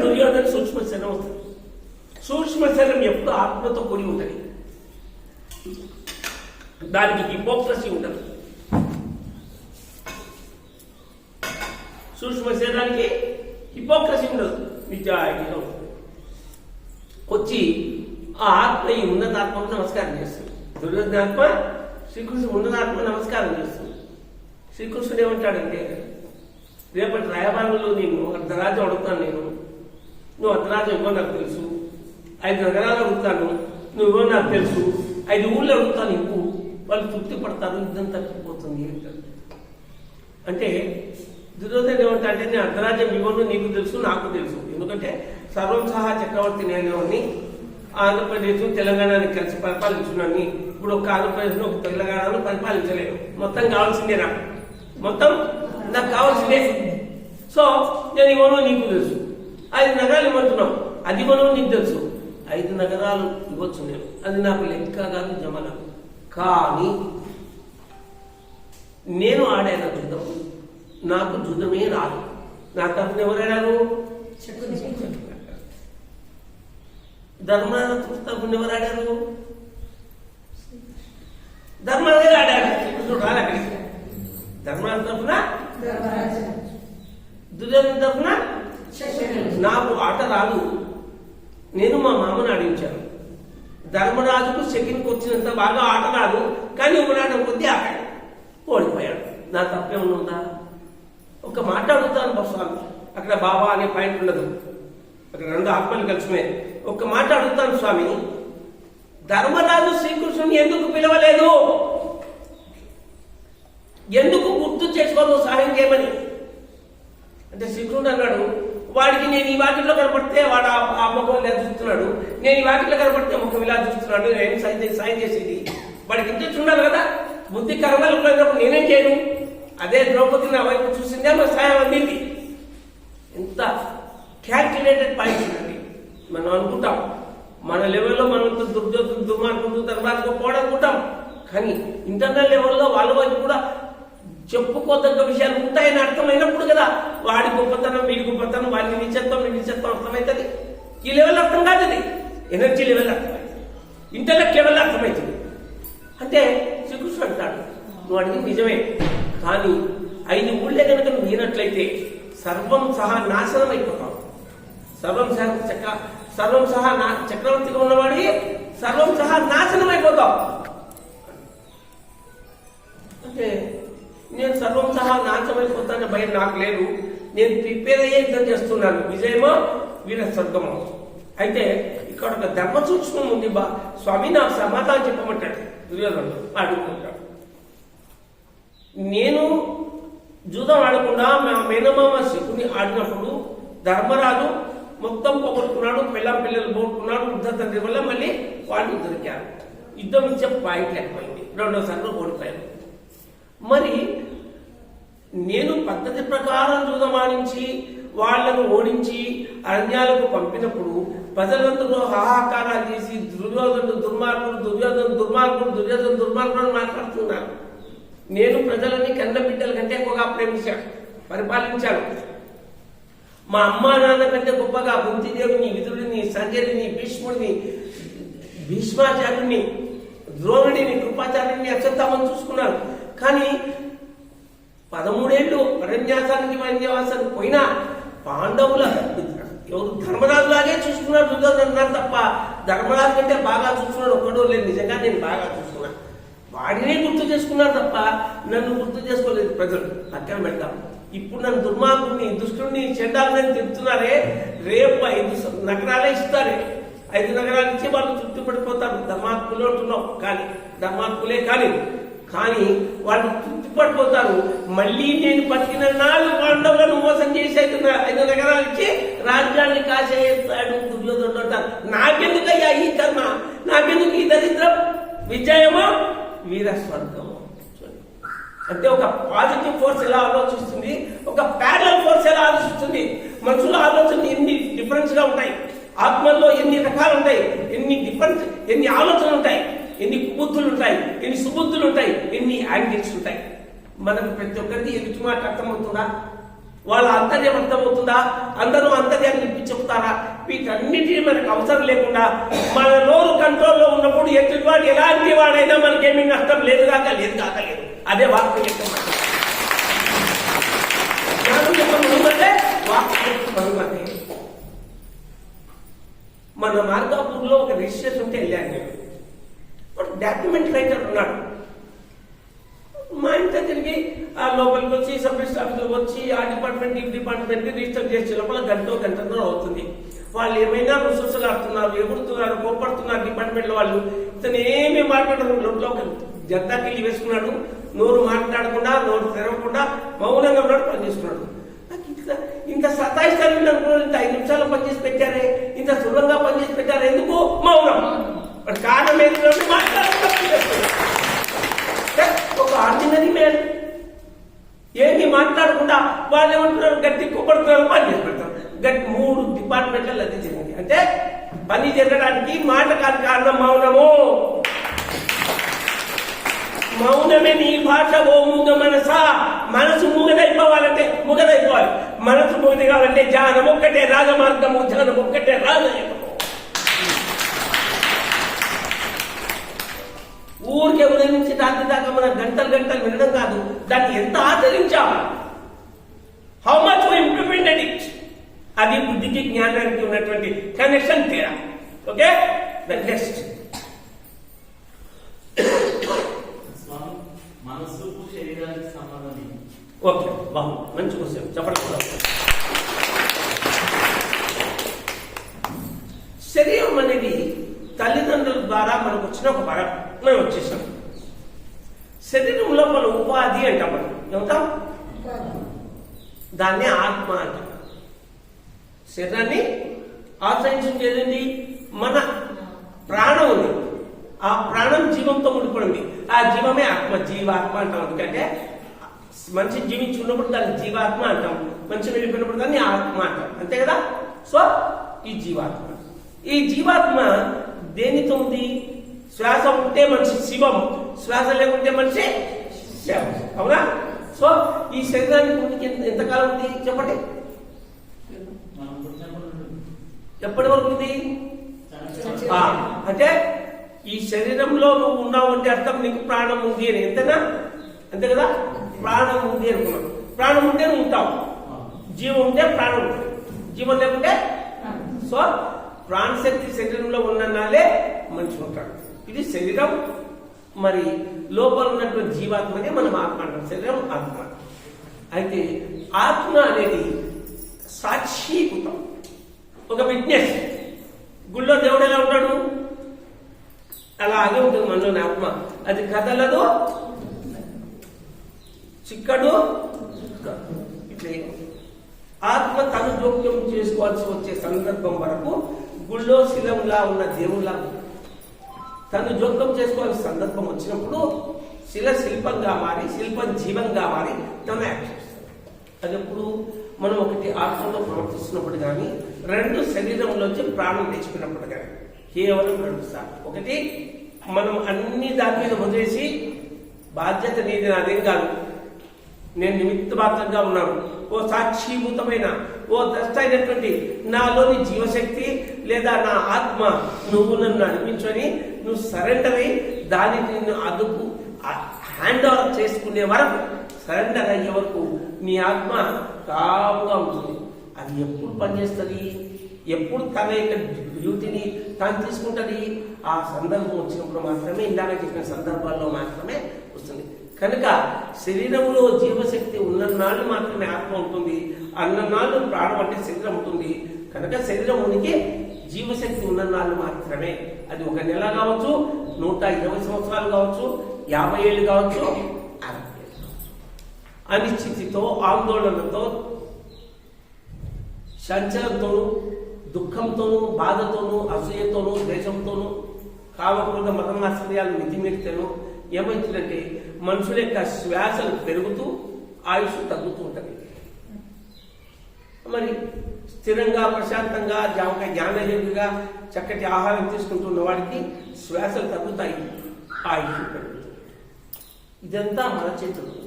దుర్యోధన సూక్ష్మ శరీరం వస్తుంది. సూక్ష్మ శరీరం ఎప్పుడు ఆత్మతో కూడి ఉంటుంది. దానికి హిపోక్రసీ ఉండదు. సూక్ష్మ శరీరానికి హిపోక్రసీ ఉండదు, నిజాయితీగా ఉంటుంది. వచ్చి ఆ ఆత్మ ఈ ఉన్నతాత్మకు నమస్కారం చేస్తుంది. దుర్యోధనాత్మ శ్రీకృష్ణుడు ఉన్నతాత్మ నమస్కారం చేస్తుంది. శ్రీకృష్ణుడు ఏమంటాడంటే, రేపటి రాయబారంలో నేను అర్ధరాజ్యం అడుగుతాను, నువ్వు అర్ధరాజ్యం ఇవ్వ నాకు తెలుసు, 5 నగరాలు అడుగుతాను, నువ్వు ఇవ్వ నాకు తెలుసు, 5 ఊళ్ళు అడుగుతాను, ఇవ్వు, వాళ్ళు తృప్తి పడతారు, యుద్ధం తగ్గిపోతుంది అంటాడు. అంటే దుర్యోధన ఏమంటే, నేను అర్ధరాజ్యం ఇవ్వను, నీకు తెలుసు, నాకు తెలుసు, ఎందుకంటే సర్వం సహా చక్రవర్తి నేనేవాడిని, ఆంధ్రప్రదేశ్ తెలంగాణని కలిసి పరిపాలించున్నాను. ఇప్పుడు ఒక ఆంధ్రప్రదేశ్ ఒక తెలంగాణను పరిపాలించలేను, మొత్తం కావాల్సిందే, మొత్తం నాకు కావాల్సిందే. సో నేను ఇవ్వను, నీకు తెలుసు. 5 నగరాలు ఇవ్వనున్నావు, అది ఇవ్వను, నీకు తెలుసు. 5 నగరాలు ఇవ్వచ్చు నేను, అది నాకు లెక్క కాదు, జమ నాకు. కానీ నేను ఆడాను జుదం, నాకు జుదమే రాదు. నా తరఫున ఎవరాడారు? ధర్మరాజు తరఫున ఎవరు ఆడారు? ధర్మరాజు ఆడాడు, శ్రీకృష్ణుడు రాడు అక్కడికి. ధర్మరాజు తరఫున, దుర్యోధన తరఫున నాకు ఆట రాదు, నేను మా మామను ఆడించాను. ధర్మరాజుకు సెకండ్కి వచ్చినంత బాగా ఆట రాదు, కానీ ఒకనాట కొద్ది ఆడాడు, ఓడిపోయాడు. నా తప్పేమన్నా ఉందా? ఒక మాట అడుగుతాను స్వామి, అక్కడ బాబా అనే పాయింట్ ఉండదు, అక్కడ 2 ఆత్మలు కలిసిమే. ఒక మాట అడుగుతాను స్వామి, ధర్మరాజు శ్రీకృష్ణుని ఎందుకు పిలవలేదు? ఎందుకు గుర్తు చేసుకోదు సహాయం చేయమని? అంటే శ్రీకృష్ణుడు అన్నాడు, వాడికి నేను ఈ వాటిలో కనపడితే వాడు ఆ ముఖం ఇలా చూస్తున్నాడు, నేను ఈ వాటిలో కనపడితే ముఖం ఇలా చూస్తున్నాడు, నేను సాయం చేసేది. వాడికి ఇంట్రెస్ట్ ఉండాలి కదా, బుద్ధి కర్మలు పోయినప్పుడు నేనేం చేయను? అదే ద్రౌపది నా వైపు చూసిందే మా సాయం అందింది. ఎంత క్యాల్కులేటెడ్ పాయింట్స్ అండి. మనం అనుకుంటాం మన లెవెల్లో మనం దుర్యోధన దుర్మార్గుడు ధర్మార్గ పోవడనుకుంటాం, కానీ ఇంటర్నల్ లెవెల్లో వాళ్ళ వైపు కూడా చెప్పుకోదగ్గ విషయాలు ఉంటాయని అర్థమైనప్పుడు కదా వాడి గొప్పతనం, వీడి గొప్పతనం, వాడిని నిశ్చత్వం అర్థమవుతుంది. ఈ లెవెల్ అర్థం కాదు, అది ఎనర్జీ లెవెల్ అర్థమవుతుంది, ఇంటలెక్ట్ లెవెల్ అర్థమవుతుంది. అంటే శ్రీకృష్ణుడు అంటాడు, నువ్వు అడిగింది నిజమే, కానీ 5 ఊళ్ళే కనుక నువ్వు వినట్లయితే సర్వం సహా నాశనం అయిపోతావు. సర్వం సహా చక్రవర్తిగా ఉన్నవాడి సర్వం సహా నాశనం అయిపోతావు. అంటే నేను సర్వం సహా నాశనం అయిపోతానని భయం నాకు లేదు, నేను ప్రిపేర్ అయ్యే యుద్ధం చేస్తున్నాను, విజయమో వీర స్వర్గమో. అయితే ఇక్కడ ఒక ధర్మ సూక్ష్మం ఉంది, స్వామి నాకు సమాధానం చెప్పమంటాడు దుర్యోధనుడు. అడుగుతుంటాడు, నేను జూదం ఆడకుండా మా మేనమామ శివుని ఆడినప్పుడు ధర్మరాజు మొత్తం పోగొట్టుకున్నాడు, పిల్లలు పోగొట్టుకున్నాడు, వృద్ధ తండ్రి వల్ల మళ్ళీ వాళ్ళు దొరికారు. యుద్ధం ఇచ్చే పాయింట్ లేకపోయింది, 2వసారి ఓడిపోయాను. మరి నేను పద్ధతి ప్రకారం జూదమాడించి వాళ్లను ఓడించి అరణ్యాలకు పంపినప్పుడు ప్రజలందరూ హాహాకారాలు చేసి దుర్యోధనుడు దుర్మార్గుడు మాట్లాడుతున్నారు. నేను ప్రజలని కన్న బిడ్డల కంటే ఎక్కువగా ప్రేమించాను, పరిపాలించాను. మా అమ్మా నాన్న కంటే గొప్పగా కుంతిదేవుని, విదురుడిని, సంజయుడిని, భీష్ముడిని, భీష్మాచార్యుడిని, ద్రోణుడిని, కృపాచార్యుడిని, అశ్వత్థామని చూసుకున్నాను. కానీ 13 ఏళ్ళు అరణ్యాసానికి పోయినా పాండవుల ఎవరు ధర్మరాజు లాగే చూసుకున్నాడు దుర్యోధనుడు తప్ప ధర్మరాజు కంటే బాగా చూసుకున్నాడు ఒక్కడో లేదు. నిజంగా నేను బాగా చూసుకున్నా, వాడినే గుర్తు చేసుకున్నారు తప్ప నన్ను గుర్తు చేసుకోలేదు ప్రజలు. అక్కడ పెడతాం. ఇప్పుడు నన్ను దుర్మార్గుడిని, దుష్టుడిని, చెడ్డాలని తిరుగుతున్నారే, రేపు 5 నగరాలే ఇస్తారే. 5 నగరాలు ఇచ్చి వాళ్ళు చుట్టూ పడిపోతారు. ధర్మాత్ములు అంటున్నావు, ధర్మాత్ములే కానీ వాళ్ళు తృప్తి పడిపోతారు. మళ్ళీ నేను పట్టిన 4 పాండవులను మోసం చేసి 5 నగరాలు ఇచ్చి రాజ్యాన్ని కాసేస్తాడు దుర్యోధనుడు అంటారు. నాకెందుకయ్యా ఈ కర్మ, నాకెందుకు ఈ దరిద్రం? విజయమో వీర స్వర్గము. అంటే ఒక పాజిటివ్ ఫోర్స్ ఎలా ఆలోచిస్తుంది, ఒక ప్యారలల్ ఫోర్స్ ఎలా ఆలోచిస్తుంది. మనుషుల ఆలోచనలు ఎన్ని డిఫరెన్స్ గా ఉంటాయి, ఆత్మల్లో ఎన్ని రకాలు ఉంటాయి, ఎన్ని ఆలోచనలు ఉంటాయి, ఎన్ని కుబుద్ధులు ఉంటాయి, ఎన్ని సుబుద్ధులు ఉంటాయి, ఎన్ని యాంగిల్స్ ఉంటాయి. మనకు ప్రతి ఒక్కరికి ఎదుటి మాట అర్థమవుతుందా? వాళ్ళ అంతర్యం అర్థమవుతుందా? అందరూ అంతర్యాన్ని విప్పి చెప్తారా? వీటన్నిటినీ మనకు అవసరం లేకుండా మన నోరు కంట్రోల్లో ఉన్నప్పుడు ఎదుటివాడు ఎలాంటి వాడైనా మనకేమీ నష్టం లేదు కాక లేదు. అదే వాక్యం యొక్క వాక్యం. మన మార్గాపూర్లో ఒక రిజిస్ట్రేషన్ ఉంటే వెళ్ళాను నేను. డాక్యుమెంట్ రైటర్ ఉన్నాడు. మా ఇంట్లో తిరిగి ఆ లోపలికి వచ్చి సబ్ రిజిస్టర్ ఆఫీస్కి వచ్చి ఆ డిపార్ట్మెంట్ ఈ డిపార్ట్మెంట్ రిజిస్టర్ చేసే లోపల గంటన్నర అవుతుంది. వాళ్ళు ఏమైనా రుసరుసలాడుతున్నారు, ఎగురుతున్నారు, కోపడుతున్నారు డిపార్ట్మెంట్లో వాళ్ళు. ఇతను ఏమీ మాట్లాడరు. లోపల ఒక జంతా కిల్లి వేసుకున్నాడు. నోరు మాట్లాడకుండా, నోరు తెరవకుండా మౌనంగా ఉన్నాడు, పనిచేస్తున్నాడు. నాకు ఇంత సతాయిస్తారు అనుకున్నాను. ఇంత 5 నిమిషాలు పనిచేసి పెట్టారే, ఇంత సులభంగా పనిచేసి పెట్టారు, ఎందుకు? మౌనం. కారణం ఏంటంటే ఒక ఆర్డినరీ మ్యాన్ ఏమి మాట్లాడకుండా వాళ్ళు ఏమంటున్నారు, గట్టి కుప్పడుతున్నారు, పని చేసి పెడతారు. గట్టి 3 డిపార్ట్మెంట్లలో అది జరిగింది. అంటే పని జరగడానికి మాట కాదు కారణం మౌనము. మౌనమే నీ భాష ఓ మూగ మనసా. మనసు ముగదైపోవాలంటే ముగదైపోవాలి. మనసు ముగది కావాలంటే ధ్యానం ఒక్కటే రాజమార్గము, ధ్యానం ఒక్కటే రాజయోగము. ఊరికే ఉదయం నుంచి రాత్రి దాకా మన గంటలు వినడం కాదు, దాన్ని ఎంత ఆచరించాము, how much we implemented it. అది బుద్ధికి జ్ఞానానికి ఉన్నటువంటి కనెక్షన్ తేడా. ఓకే, నెక్స్ట్ మనసుకు శరీరానికి సంబంధం. ఓకే, బాగుంది, మంచి క్వశ్చన్, చెప్పండి. శరీరం అనేది తల్లిదండ్రుల ద్వారా మనకు వచ్చిన ఒక వరం. మనం వచ్చేసాం. శరీరంలో మన ఉపాధి అంటాం. మనం ఏమంటాం? దాన్ని ఆత్మ అంటాం. శరీరాన్ని ఆశ్రయించేది మన ప్రాణం ఉంది. ఆ ప్రాణం జీవంతో ముడిపడింది. ఆ జీవమే ఆత్మ, జీవాత్మ అంటాం. ఎందుకంటే మనిషి జీవించి ఉన్నప్పుడు దాన్ని జీవాత్మ అంటాం, మనిషి వెళ్ళిపోయినప్పుడు దాన్ని ఆత్మ అంటాం. అంతే కదా? సో ఈ జీవాత్మ, ఈ జీవాత్మ దేనితో ఉంది? శ్వాస ఉంటే మనిషి శివం, శ్వాస లేకుంటే మనిషి శవం. అవునా? సో ఈ శరీరానికి ముందుకి ఎంతకాలం ఉంది చెప్పండి? ఎప్పటి వరకు ఉంది? అంటే ఈ శరీరంలో నువ్వు ఉన్నావు అంటే అర్థం నీకు ప్రాణం ఉంది అని. ఎంతనా? అంతే కదా? ప్రాణం ఉంది అనుకున్నావు. ప్రాణం ఉంటే నువ్వు ఉంటావు. జీవం ఉంటే ప్రాణం ఉంటుంది, జీవం లేకుంటే. సో ప్రాణశక్తి శరీరంలో ఉన్ననాలే మనిషి ఉంటాడు. ఇది శరీరం. మరి లోపల ఉన్నటువంటి జీవాత్మనే మనం ఆత్మ అంటాం. శరీరం ఆత్మ. అయితే ఆత్మ అనేది సాక్షీభూతం, ఒక విట్నెస్. గుళ్ళో దేవుడు ఎలా ఉంటాడు? అలాగే ఉంటుంది మనలోని ఆత్మ. అది కదలదు, చిక్కడు. ఇట్లే ఆత్మ తను జోక్యం చేసుకోవాల్సి వచ్చే సందర్భం వరకు గుళ్ళో శిలంలా ఉన్న దేవుళ్ళ తను జోక్యం చేసుకోవాల్సిన సందర్భం వచ్చినప్పుడు శిల శిల్పంగా మారి, శిల్పం జీవంగా మారి తను యాక్ట్ చేస్తాడు. అది ఎప్పుడు మనం ఒకటి ఆత్మతో ప్రవర్తిస్తున్నప్పుడు కానీ, 2 శరీరంలోంచి ప్రాణం తెచ్చుకున్నప్పుడు కానీ కేవలం 2 సార్లు. ఒకటి, మనం అన్ని దాని మీద వదిలేసి బాధ్యత నీది, నాదేం కాదు, నేను నిమిత్త మాత్రంగా ఉన్నాను, ఓ సాక్షీభూతమైన ఓ ద్రష్ట అయినటువంటి నాలోని జీవశక్తి లేదా నా ఆత్మ నువ్వు నన్ను నడిపించని నువ్వు సరెండర్ అయ్యి దానికి నిన్ను అదుపు హ్యాండ్ ఓవర్ చేసుకునే వరకు, సరెండర్ అయ్యే వరకు నీ ఆత్మ కాముగా ఉంటుంది. అది ఎప్పుడు పనిచేస్తుంది? ఎప్పుడు తన యొక్క డ్యూటీని తాను తీసుకుంటుంది? ఆ సందర్భం వచ్చినప్పుడు మాత్రమే, ఇందాక చెప్పిన సందర్భాల్లో మాత్రమే వస్తుంది. కనుక శరీరంలో జీవశక్తి ఉన్ననాళ్ళు మాత్రమే ఆత్మ ఉంటుంది, అన్ననాళ్ళు ప్రాణం అంటే శరీరం ఉంటుంది. కనుక శరీరం ఉనికి జీవశక్తి ఉన్ననాళ్ళు మాత్రమే. అది 1 నెల కావచ్చు, 120 సంవత్సరాలు కావచ్చు, 50 ఏళ్ళు కావచ్చు, 60 ఏళ్ళు కావచ్చు. అనిశ్చితితో, ఆందోళనతో, సంచలంతోనూ, దుఃఖంతోనూ, బాధతోనూ, అసూయతోనూ, ద్వేషంతోనూ, కామక్రోధ మతమాశ్చర్యాలు మితిమీరితేనూ ఏమవుతుందంటే మనుషుల యొక్క శ్వాసలు పెరుగుతూ ఆయుష్ తగ్గుతూ ఉంటుంది. మరి స్థిరంగా, ప్రశాంతంగా, జ్ఞానయోగిగా చక్కటి ఆహారం తీసుకుంటున్న వాడికి శ్వాసలు తగ్గుతాయి, ఆయుష్ పెరుగుతుంది. ఇదంతా మన చేతుల్లో.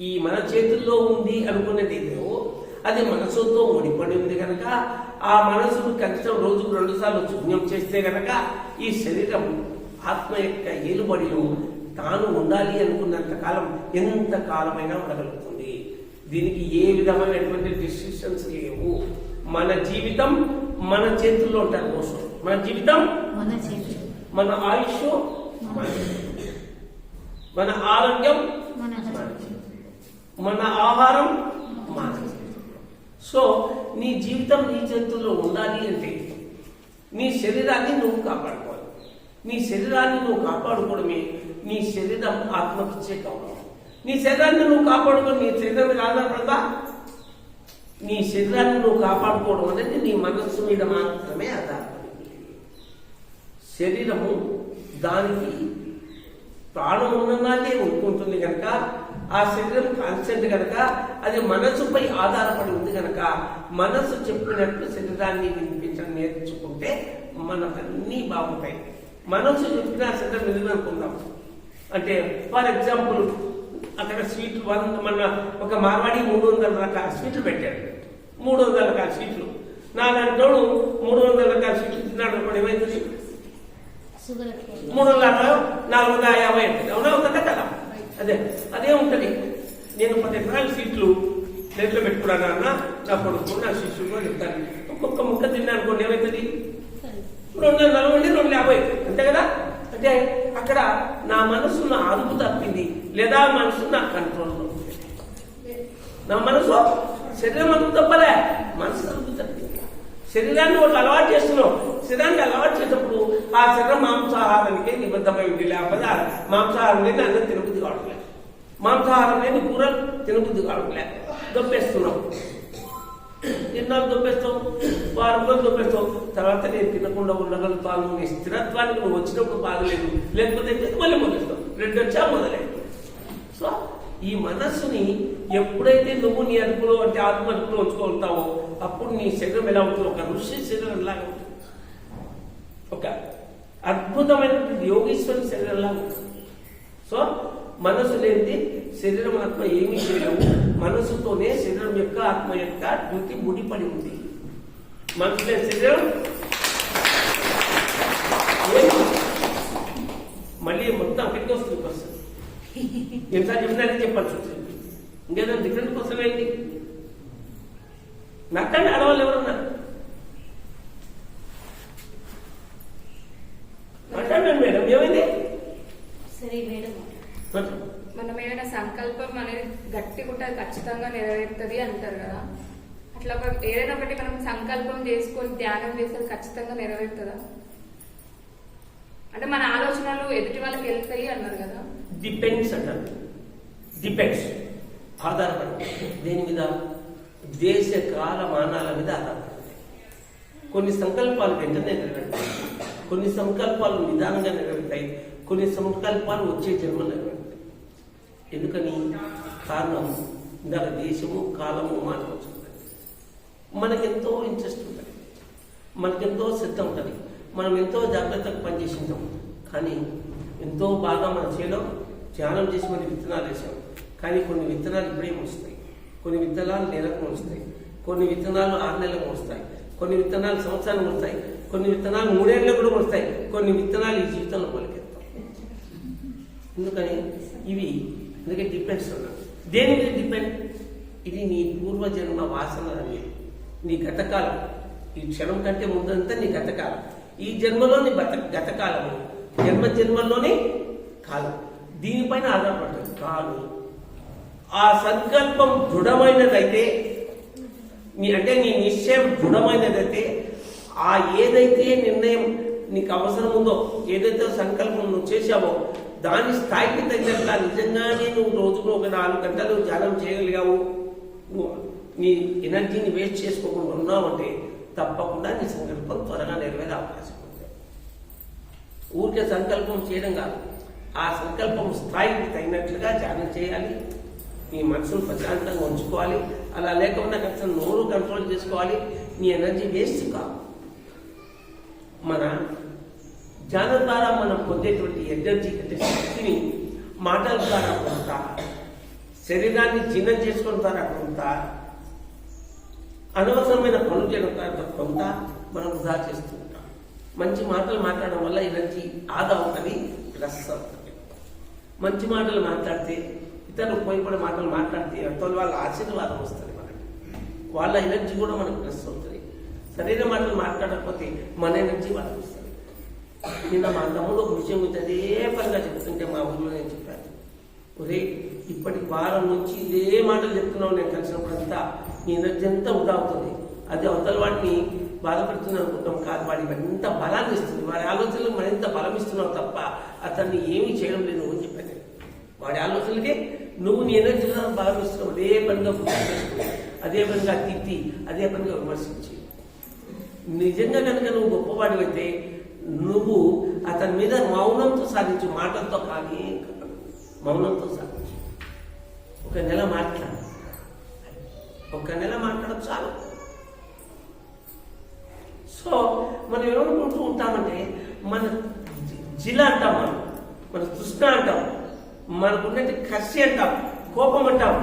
ఈ మన చేతుల్లో ఉంది అనుకునేది ఏదో అది మనసుతో ముడిపడి ఉంది కనుక ఆ మనసును కనీసం రోజుకు 2 సార్లు శూన్యం చేస్తే కనుక ఈ శరీరం ఆత్మ యొక్క ఏలుబడిలో తాను ఉండాలి అనుకున్నంత కాలం ఎంత కాలమైనా ఉండగలుగుతుంది. దీనికి ఏ విధమైనటువంటి డిసిషన్స్ లేవు. మన జీవితం మన చేతుల్లో ఉంటారు మోసం. మన జీవితం మన ఆయుష్ మన ఆరోగ్యం మన ఆహారం మన. సో నీ జీవితం నీ చేతుల్లో ఉండాలి అంటే నీ శరీరాన్ని నువ్వు కాపాడుకోవాలి. నీ శరీరాన్ని నువ్వు కాపాడుకోవడమే నీ శరీరం ఆత్మకిచ్చే గౌరవం. నీ శరీరాన్ని నువ్వు కాపాడుకో, నీ శరీరాన్ని ఆధారపడతా. నీ శరీరాన్ని నువ్వు కాపాడుకోవడం అనేది నీ మనస్సు మీద మాత్రమే ఆధారపడింది. శరీరము దానికి ప్రాణం ఉన్నదే ఉంటుంది కనుక ఆ శరీరం కాన్స్టెంట్ కనుక అది మనసుపై ఆధారపడి ఉంది కనుక మనసు చెప్పినట్లు శరీరాన్ని వినిపించడం నేర్చుకుంటే మనకన్నీ బాగుంటాయి. మనసు చెప్పిన శరీరం వినిపించుకుందాం అంటే ఫర్ ఎగ్జాంపుల్ అక్కడ స్వీట్లు మన ఒక మార్వాడి 300 రకాల స్వీట్లు పెట్టాడు. 300 రకాల స్వీట్లు. నాలుగంటోడు 300 రకాల స్వీట్లు తిన్నాడు అనుకోండి, ఏమైతుంది? 300 450 అవుతుంది. అవునా అవుతుందా కదా? అదే ఉంటుంది. నేను 10 ఎకరాల సీట్లు ప్లేట్లో పెట్టుకున్నాను అన్న, నా కొడుకు నా శిష్యుడు చెప్తాను. ఒక్కొక్క ముక్క తిన్నా అనుకోండి, ఏమవుతుంది? 240 250 అంతే కదా? అంటే అక్కడ నా మనసు నా అదుపు తప్పింది, లేదా మనసు నా కంట్రోల్లో. నా మనసు శరీరం అదుపు తప్పలే, మనసు అదుపు తప్పింది. శరీరాన్ని ఒకటి అలవాటు చేస్తున్నావు. శరీరాన్ని అలవాటు చేసినప్పుడు ఆ శరీరం మాంసాహారానికే నిబద్ధమై ఉంది. లేకపోతే మాంసాహారం లేని అన్నం తినబుద్ధి కావట్లేదు, మాంసాహారం లేని కూరలు తినబుద్ధి కావట్లేదు. దొప్పేస్తున్నావు. ఎన్నాళ్ళు దొప్పేస్తావు? 10 రోజులు దొప్పేస్తావు. తర్వాత నేను తినకుండా ఉండగలుగుతాను. నీ స్థిరత్వానికి నువ్వు వచ్చినప్పుడు బాగలేదు, లేకపోతే మళ్ళీ మొదలుస్తావు. 2 వచ్చా మొదలైంది. సో ఈ మనస్సుని ఎప్పుడైతే నువ్వు నీ అదుపులో అంటే ఆత్మ అదుపులో ఉంచుకుంటావో అప్పుడు నీ శరీరం ఎలా ఉంటుంది? ఒక ఋషి శరీరం లాగా ఉంటుంది. ఒక అద్భుతమైనటువంటి యోగీశ్వరి శరీరం లాగా ఉంటుంది. సో మనసు లేనిది శరీరం ఆత్మ ఏమీ చేయలేవు. మనసుతోనే శరీరం యొక్క ఆత్మ యొక్క డ్యూటీ ముడిపడి ఉంది. మనసు లేని శరీరం మళ్ళీ మొత్తం అక్కడికి వస్తుంది. క్వశ్చన్ ఎన్నిసార్లు చెప్పినారని చెప్పాల్సి వచ్చింది. ఇంకేదో డిఫరెంట్ క్వశ్చన్ ఏంటి? నక్కండి ఆడవాళ్ళు ఎవరున్నారు? మాట్లాడండి మేడం, ఏమైంది? సరే మేడం, మనం ఏదైనా సంకల్పం అనేది గట్టిగా ఉంటే అది ఖచ్చితంగా నెరవేరుతుంది అంటారు కదా. అట్లా ఏదైనా ఒకటి మనం సంకల్పం చేసుకొని ధ్యానం చేస్తే ఖచ్చితంగా నెరవేరుతుందా? అంటే మన ఆలోచనలు ఎదుటి వాళ్ళకి వెళ్తాయి అన్నారు కదా. డిపెండ్స్ అంటారు. డిపెండ్స్ ఆధారపడి దేని మీద? దేశ కాలమానాల మీద ఆధారపడుతుంది. కొన్ని సంకల్పాలు వెంటనే నెరవేరుతాయి, కొన్ని సంకల్పాలు నిదానంగా నెరవేరుతాయి, కొన్ని సంకల్పాలు వచ్చే జన్మలు నెరవేరుతాయి. ఎందుకని? కారణం ఇందాక దేశము కాలము మానవచ్చు. మనకెంతో ఇంట్రెస్ట్ ఉంటుంది, మనకెంతో శ్రద్ధ ఉంటుంది, మనం ఎంతో జాగ్రత్తగా పనిచేసి ఉంటాం. కానీ ఎంతో బాగా మన చేలో ధ్యానం చేసి కొన్ని విత్తనాలు వేసాం. కానీ కొన్ని విత్తనాలు ఇప్పుడే వస్తాయి, కొన్ని విత్తనాలు నెలకు వస్తాయి, కొన్ని విత్తనాలు 6 నెలలకు వస్తాయి, కొన్ని విత్తనాలు సంవత్సరానికి వస్తాయి, కొన్ని విత్తనాలు 3 ఏళ్ళకు కూడా వస్తాయి, కొన్ని విత్తనాలు ఈ జీవితంలో మొలకెత్తాం. ఎందుకని? ఇవి ఎందుకంటే డిపెండ్స్ అన్నారు. దేని మీద డిపెండ్? ఇది నీ పూర్వజన్మ వాసన అని, నీ గతకాలం. ఈ క్షణం కంటే ముందంతా నీ గతకాలం, ఈ జన్మలోని గతకాలము, జన్మల్లోని కాలం, దీనిపైన ఆధారపడుతుంది. కానీ ఆ సంకల్పం దృఢమైనదైతే, అంటే నీ నిశ్చయం దృఢమైనదైతే, ఆ ఏదైతే నిర్ణయం నీకు అవసరం ఉందో, ఏదైతే సంకల్పం నువ్వు చేశావో దాని స్థాయికి తగినట్లా నిజంగానే నువ్వు రోజుకు ఒక 4 గంటలు ధ్యానం చేయగలిగావు, నువ్వు నీ ఎనర్జీని వేస్ట్ చేసుకోకుండా ఉన్నావంటే తప్పకుండా నీ సంకల్పం త్వరగా నెరవేరే అవకాశం ఉంది. ఊరికే సంకల్పం చేయడం కాదు, ఆ సంకల్పం స్థాయికి తగినట్లుగా ధ్యానం చేయాలి, నీ మనసును ప్రశాంతంగా ఉంచుకోవాలి. అలా లేకుండా కనీసం నోరు కంట్రోల్ చేసుకోవాలి, నీ ఎనర్జీ వేస్ట్ కాదు. మన ధ్యానం ద్వారా మనం పొందేటువంటి ఎనర్జీ కంటే శక్తిని మాటల ద్వారా కొంత, శరీరాన్ని జీర్ణం చేసుకోవడం ద్వారా కొంత, అనవసరమైన పనులు చేయడం కొంత మనం వృధా చేస్తూ ఉంటాం. మంచి మాటలు మాట్లాడడం వల్ల ఎనర్జీ ఆదా అవుతుంది, ప్లస్ అవుతుంది. మంచి మాటలు మాట్లాడితే, ఇతరులు ఉపయోగపడే మాటలు మాట్లాడితే అవతల వాళ్ళ ఆశీర్వాదం వస్తుంది మనకి, వాళ్ళ ఎనర్జీ కూడా మనకు ప్లస్ అవుతుంది. సరైన మాటలు మాట్లాడకపోతే మన ఎనర్జీ వాళ్ళకి వస్తుంది. నిన్న మా తమ్ముడు ఒక విషయం గురించి అదే పనిగా చెప్తుంటే మా ఊళ్ళో నేను చెప్పాను, ఒరే ఇప్పటి వారం నుంచి ఇదే మాటలు చెప్తున్నావు, నేను కలిసినప్పుడంతా నీ ఎనర్జీ అంతా వృధా అవుతుంది. అది అవతల వాడిని బాధపడుతుంది అనుకుంటాం కాదు, వాడికి ఎంత బలాన్ని ఇస్తుంది, వాడి ఆలోచనలకు మరింత బలం ఇస్తున్నావు తప్ప అతన్ని ఏమీ చేయడం లేదు అని చెప్పాను. వాడి ఆలోచనలకే నువ్వు నీ ఎనర్జీలో బలం ఇస్తున్నావు. అదే పనిగా గుర్తు, అదే పనిగా తిట్టి, అదే పనిగా విమర్శించి. నిజంగా కనుక నువ్వు గొప్పవాడివైతే నువ్వు అతని మీద మౌనంతో సాధించు, మాటలతో కానీ మౌనంతో సాధించు. ఒక నెల మాట్లాడు, ఒక నెల మాట్లాడడం చాలు. సో మనం ఏమనుకుంటూ ఉంటామంటే మన జిల అంటాం, మన తృష్ణ అంటాం, మనకున్నట్టు కసి అంటాం, కోపం అంటాం.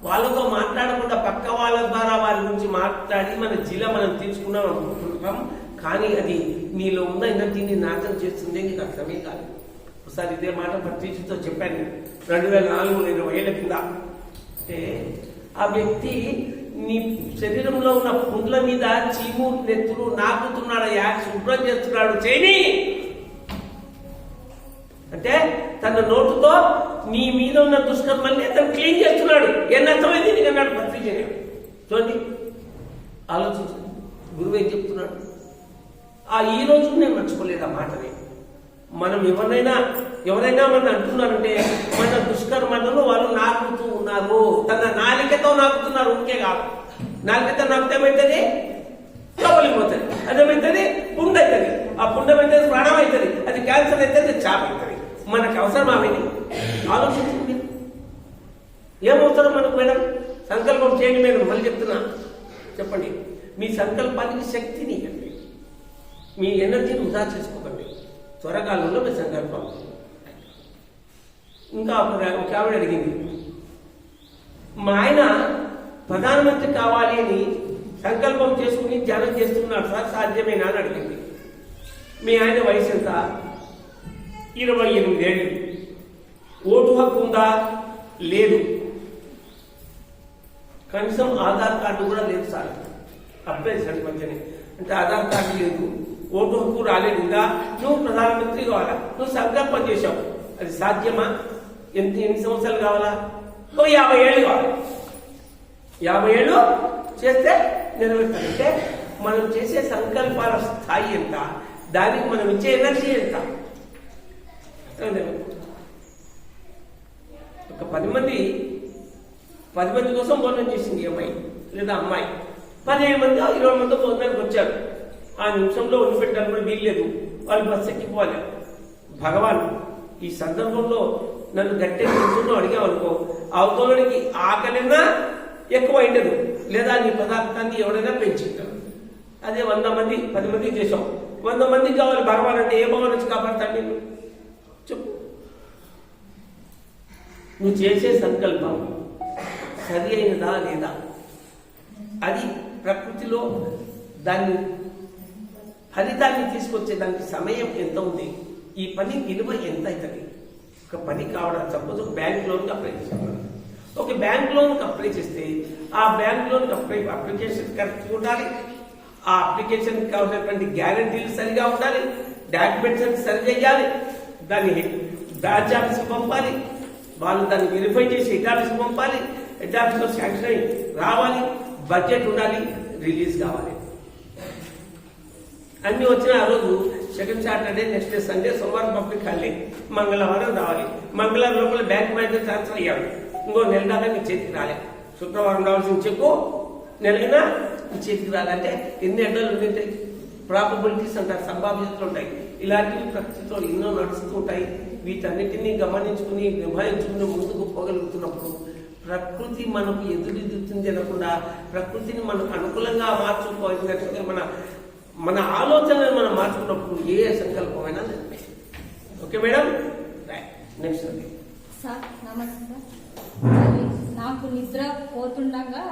వాళ్ళతో మాట్లాడకుండా పక్క వాళ్ళ ద్వారా వారి గురించి మాట్లాడి మన జిల మనం తీసుకున్నాం అనుకుంటున్నాం. కానీ అది నీలో ఉన్న ఎనర్జీని నాశనం చేస్తుంది, నీకు అర్థమే కాదు. ఒకసారి ఇదే మాట పత్రికతో చెప్పాను 2004 20 ఏళ్ల కింద. అంటే ఆ వ్యక్తి నీ శరీరంలో ఉన్న పుండ్ల మీద చీము నెత్తులు నాకుతున్నాడయ్యా, శుభ్రం చేస్తున్నాడు చేయని అంటే తన నోటుతో నీ మీద ఉన్న దుష్కర్మల్ని అతను క్లీన్ చేస్తున్నాడు. ఏం అర్థమైంది నీకు అన్నాడు పత్రిక. చూడండి, ఆలోచించండి, గురువు ఏం చెప్తున్నాడు. ఈ రోజు నేను మర్చిపోలేదు ఆ మాటని. మనం ఎవరైనా మనం అంటున్నారంటే మన దుష్కర్మలను వాళ్ళు నాకుతూ ఉన్నారు, తన నాలికతో నాకుతున్నారు. ఊరికే కాదు, నాలికతో నాకుతే ఏమవుతుంది, లోపలిపోతుంది, అదేమవుతుంది పుండు అవుతుంది, ఆ పుండం అయితే ప్రాణం అవుతుంది, అది క్యాన్సర్ అయితే అది చాప్ అవుతుంది. మనకు అవసరం ఆమెని ఆలోచించింది. ఏమవుతారో మనకు మేడం, సంకల్పం చేయండి మేడం. మళ్ళీ చెప్తున్నా, చెప్పండి, మీ సంకల్పానికి శక్తిని ఇవ్వండి, మీ ఎనర్జీని వృధా చేసుకోకండి. త్వరకాలంలో మీ సంకల్పం. ఇంకా ఒక ఆవిడ అడిగింది, మా ఆయన ప్రధానమంత్రి కావాలి అని సంకల్పం చేసుకుని ధ్యానం చేస్తున్నాడు సార్, సాధ్యమేనా అని అడిగింది. మీ ఆయన వయసు ఎంత? 28 ఏళ్ళు. ఓటు హక్కు ఉందా? లేదు. కనీసం ఆధార్ కార్డు కూడా లేదు సార్. అప్లై చేశాడు మంచిని. అంటే ఆధార్ కార్డు లేదు, ఓటు హక్కు రాలేదు, ఇంకా నువ్వు ప్రధానమంత్రి కావాలా, నువ్వు సంకల్పం చేశావు, అది సాధ్యమా? ఎన్ని సంవత్సరాలు కావాలా? 50 ఏళ్ళు కావాలి. 50 ఏళ్ళు చేస్తే నెరవేరుతుంది. అంటే మనం చేసే సంకల్పాల స్థాయి ఎంత, దానికి మనం ఇచ్చే ఎనర్జీ ఎంత. ఒక 10 మంది కోసం భోజనం చేసింది అమ్మాయి లేదా అమ్మాయి. 15 మంది 20 మంది భోజనానికి వచ్చారు. ఆ నిమిషంలో వండి పెట్టాలి కూడా వీల్లేదు, వాళ్ళు బస్సు ఎక్కిపోవాలి. భగవాన్ ఈ సందర్భంలో నన్ను గట్టిగా నిమిషంలో అడిగామనుకో, అవతలకి ఆకలినా ఎక్కువ అయిండదు, లేదా నీ పదార్థాన్ని ఎవరైనా పెంచుతారు. అదే 100 మంది 10 మందికి చేసాం, 100 మందికి కావాలి భగవాన్ అంటే ఏ భగవాన్ వచ్చి కాపాడతాడు నేను? చెప్పు. నువ్వు చేసే సంకల్పం సరి అయినదా లేదా, అది ప్రకృతిలో దాన్ని ఫలితాన్ని తీసుకొచ్చే దానికి సమయం ఎంత ఉంది, ఈ పని విలువ ఎంత అవుతుంది. ఒక పని కావడం, సపోజ్ ఒక బ్యాంక్ లోన్కి అప్లై చేస్తాం. ఒక బ్యాంక్ లోన్కి అప్లై చేస్తే ఆ బ్యాంక్ లోన్కి అప్లికేషన్ కరెక్ట్గా ఉండాలి, ఆ అప్లికేషన్కి కావాల్సినటువంటి గ్యారంటీలు సరిగా ఉండాలి, డాక్యుమెంట్స్ సరి చేయాలి, దాన్ని బ్రాంచ్ ఆఫీస్కి పంపాలి, వాళ్ళు దాన్ని వెరిఫై చేసి హెడ్ ఆఫీస్కి పంపాలి, హెడ్ ఆఫీస్లో శాంక్షన్ అయి రావాలి, బడ్జెట్ ఉండాలి, రిలీజ్ కావాలి. అన్ని వచ్చిన ఆ రోజు second Saturday, next day Sunday, సోమవారం పబ్లిక్ హాలిడే, మంగళవారం రావాలి. మంగళవారం లోపల బ్యాంక్ మేనేజర్ ట్రాన్స్ఫర్ అయ్యాడు, ఇంకో నెల దాకా నీ చేతికి రాలే. శుక్రవారం రావాల్సిన చెక్కు నెలైనా నీ చేతికి రాలంటే ఎన్ని ఎండలు ఉంటాయి, ప్రాబబిలిటీస్ అంటారు, సంభావ్యతలు ఉంటాయి. ఇలాంటివి ప్రకృతిలో ఎన్నో నడుస్తూ ఉంటాయి. వీటన్నిటినీ గమనించుకుని నిభాయించుకుని ముందుకు పోగలుగుతున్నప్పుడు ప్రకృతి మనకు ఎదురుదిద్దుతుంది అనకుండా ప్రకృతిని మనకు అనుకూలంగా మార్చుకోవాల్సినట్టుగా మన ఆలోచనలను మనం మార్చుకున్నప్పుడు ఏ సంకల్పమైనా నెరవేరుతుంది. ఓకే మేడం, నెక్స్ట్ సార్ నమస్తే సార్. నాకు నిద్ర పోతుండగా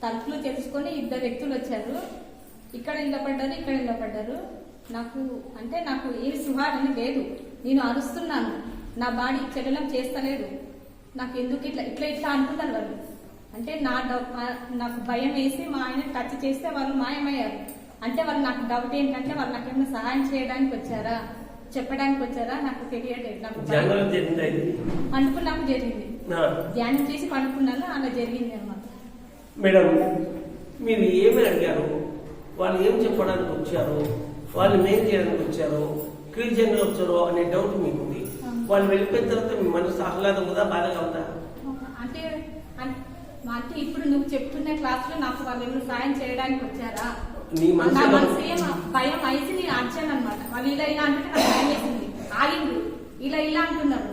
తలుపులు తెలుసుకొని ఇద్దరు వ్యక్తులు వచ్చారు. ఇక్కడ నిలబడ్డారు, ఇక్కడ నిలబడ్డారు. నాకు ఏమి సుహారని లేదు. నేను అరుస్తున్నాను, నా బాడీ చెల్లెలం చేస్తలేదు. నాకు ఎందుకు ఇట్లా ఇట్లా ఇట్లా అంటున్నారు వాళ్ళు. అంటే నాకు భయం వేసి మా ఆయన టచ్ చేస్తే వాళ్ళు మాయమయ్యారు. అంటే వాళ్ళు నాకు డౌట్ ఏంటంటే వాళ్ళు నాకు ఏమైనా సహాయం చేయడానికి వచ్చారా, చెప్పడానికి వచ్చారా నాకు తెలియలేదు. నాకు జరిగింది, ధ్యానం చేసి పండుకున్నాను, అలా జరిగింది అనమాట. మేడం, మీరు ఏమి అడిగారు, వాళ్ళు ఏం చెప్పడానికి వచ్చారు, వాళ్ళు ఏం చేయడానికి వచ్చారు, క్రిస్టియన్గా వచ్చారో అనే డౌట్ మీకుంది. వాళ్ళు వెళ్ళిపోయిన తర్వాత మీ మనసు ఆహ్లాదం ఉందా, బాధగా ఉందా? అంటే ఇప్పుడు నువ్వు చెప్తున్న క్లాస్ లో నాకు వాళ్ళు ఏమైనా సాయం చేయడానికి వచ్చారా, నా మనసు ఏం భయం అయితే నేను అర్చాను అనమాట. వాళ్ళు ఇలా ఇలా అంటే నాకు భయం వేసింది, ఆగింది, ఇలా అంటున్నారు.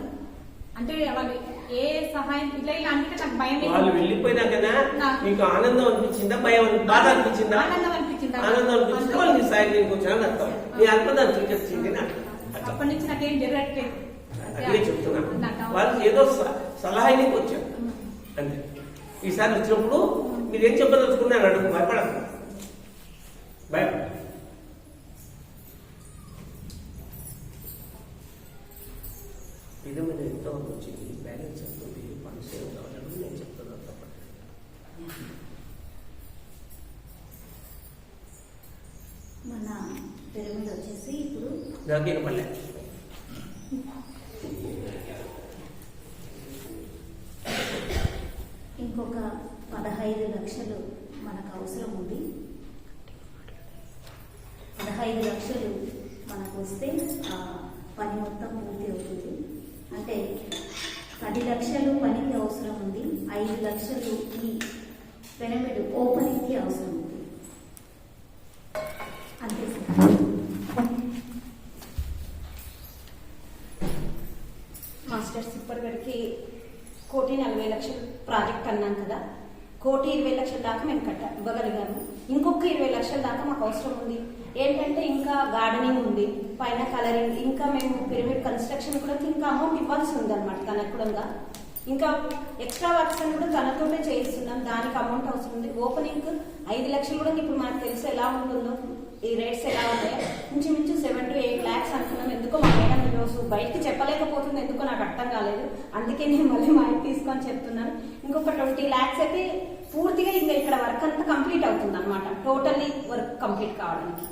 అంటే వాళ్ళు ఏ సహాయం ఇలా ఇలా అంటే నాకు భయం వేసింది. వాళ్ళు వెళ్ళిపోయినాకనా మీకు ఆనందం అనిపించిందా, భయం బాధ అనిపించిందా? ఆనందం అనిపించింది. ఆనందం అనిపించింది. వాళ్ళు నీ సాయం చేయడానికి వచ్చారని అర్థం. నీ ఆత్మదాన్ని చూపించింది. అప్పటి నుంచి నాకేం జరగట్లేదు. అదే చెప్తున్నా, వాళ్ళు ఏదో సలహానికి వచ్చారు అంతే. ఈసారి వచ్చినప్పుడు మీరేం చెప్పదలుచుకున్నాను అడుగు, భయపడదు. ఇది మీద ఎంతో వచ్చింది, బ్యాలెన్స్ అవుతుంది, ఫండ్స్ ఏం కావాలని నేను చెప్తున్నాను తప్ప. మన పిరమిడ్ వచ్చేసి ఇప్పుడు నాకేం పల్లె ఇంకొక 15 లక్షలు మనకు అవసరం ఉంది. 15 లక్షలు మనకు వస్తే ఆ పని మొత్తం పూర్తి అవుతుంది. అంటే 10 లక్షలు పనికి అవసరం ఉంది, 5 లక్షలు ఈ పిరమిడ్ ఓపెనింగ్కి అవసరం ఉంది. అంతే సార్. మాస్టర్స్ ఇప్పటివరకు 1,40,00,000 ప్రాజెక్ట్ అన్నాం కదా, 1,20,00,000 దాకా మేము ఇవ్వగలిగాము. ఇంకొక 20 లక్షల దాకా మాకు అవసరం ఉంది. ఏంటంటే ఇంకా గార్డెనింగ్ ఉంది, పైన కలరింగ్, ఇంకా మేము పిరమిడ్ కన్స్ట్రక్షన్ కూడా ఇంకా అమౌంట్ ఇవ్వాల్సి ఉంది అనమాట తనకు కూడా. ఇంకా ఎక్స్ట్రా వర్క్స్ అని కూడా తనతోనే చేయిస్తున్నాం, దానికి అమౌంట్ అవసరం ఉంది. ఓపెనింగ్ 5 లక్షలు కూడా ఇప్పుడు మనకు తెలుసు ఎలా ఉంటుందో, ఈ రేట్స్ ఎలా ఉన్నాయో. ఇంచుమించు 7 to 8 lakhs అనుకున్నాం. ఎందుకో మా మేడం ఈరోజు బయటకి చెప్పలేకపోతుంది, ఎందుకో నాకు అర్థం కాలేదు. అందుకే నేను మళ్ళీ మా ఇంటికి తీసుకొని చెప్తున్నాను. ఇంకొక 20 lakhs అయితే పూర్తిగా ఇంకా ఇక్కడ వర్క్ అంతా కంప్లీట్ అవుతుంది అనమాట, టోటల్లీ వర్క్ కంప్లీట్ కావడానికి.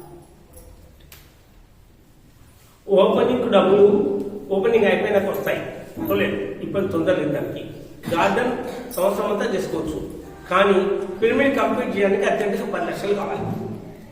ఓపెనింగ్ డబ్బులు ఓపెనింగ్ అయిపోయినాక వస్తాయి, లేదు ఇప్పుడు తొందరలేదు. దానికి గార్డెన్ సంవత్సరం అంతా చేసుకోవచ్చు, కానీ పిరమిడ్ కంప్లీట్ చేయడానికి అత్యంతగా 10 లక్షలు కావాలి.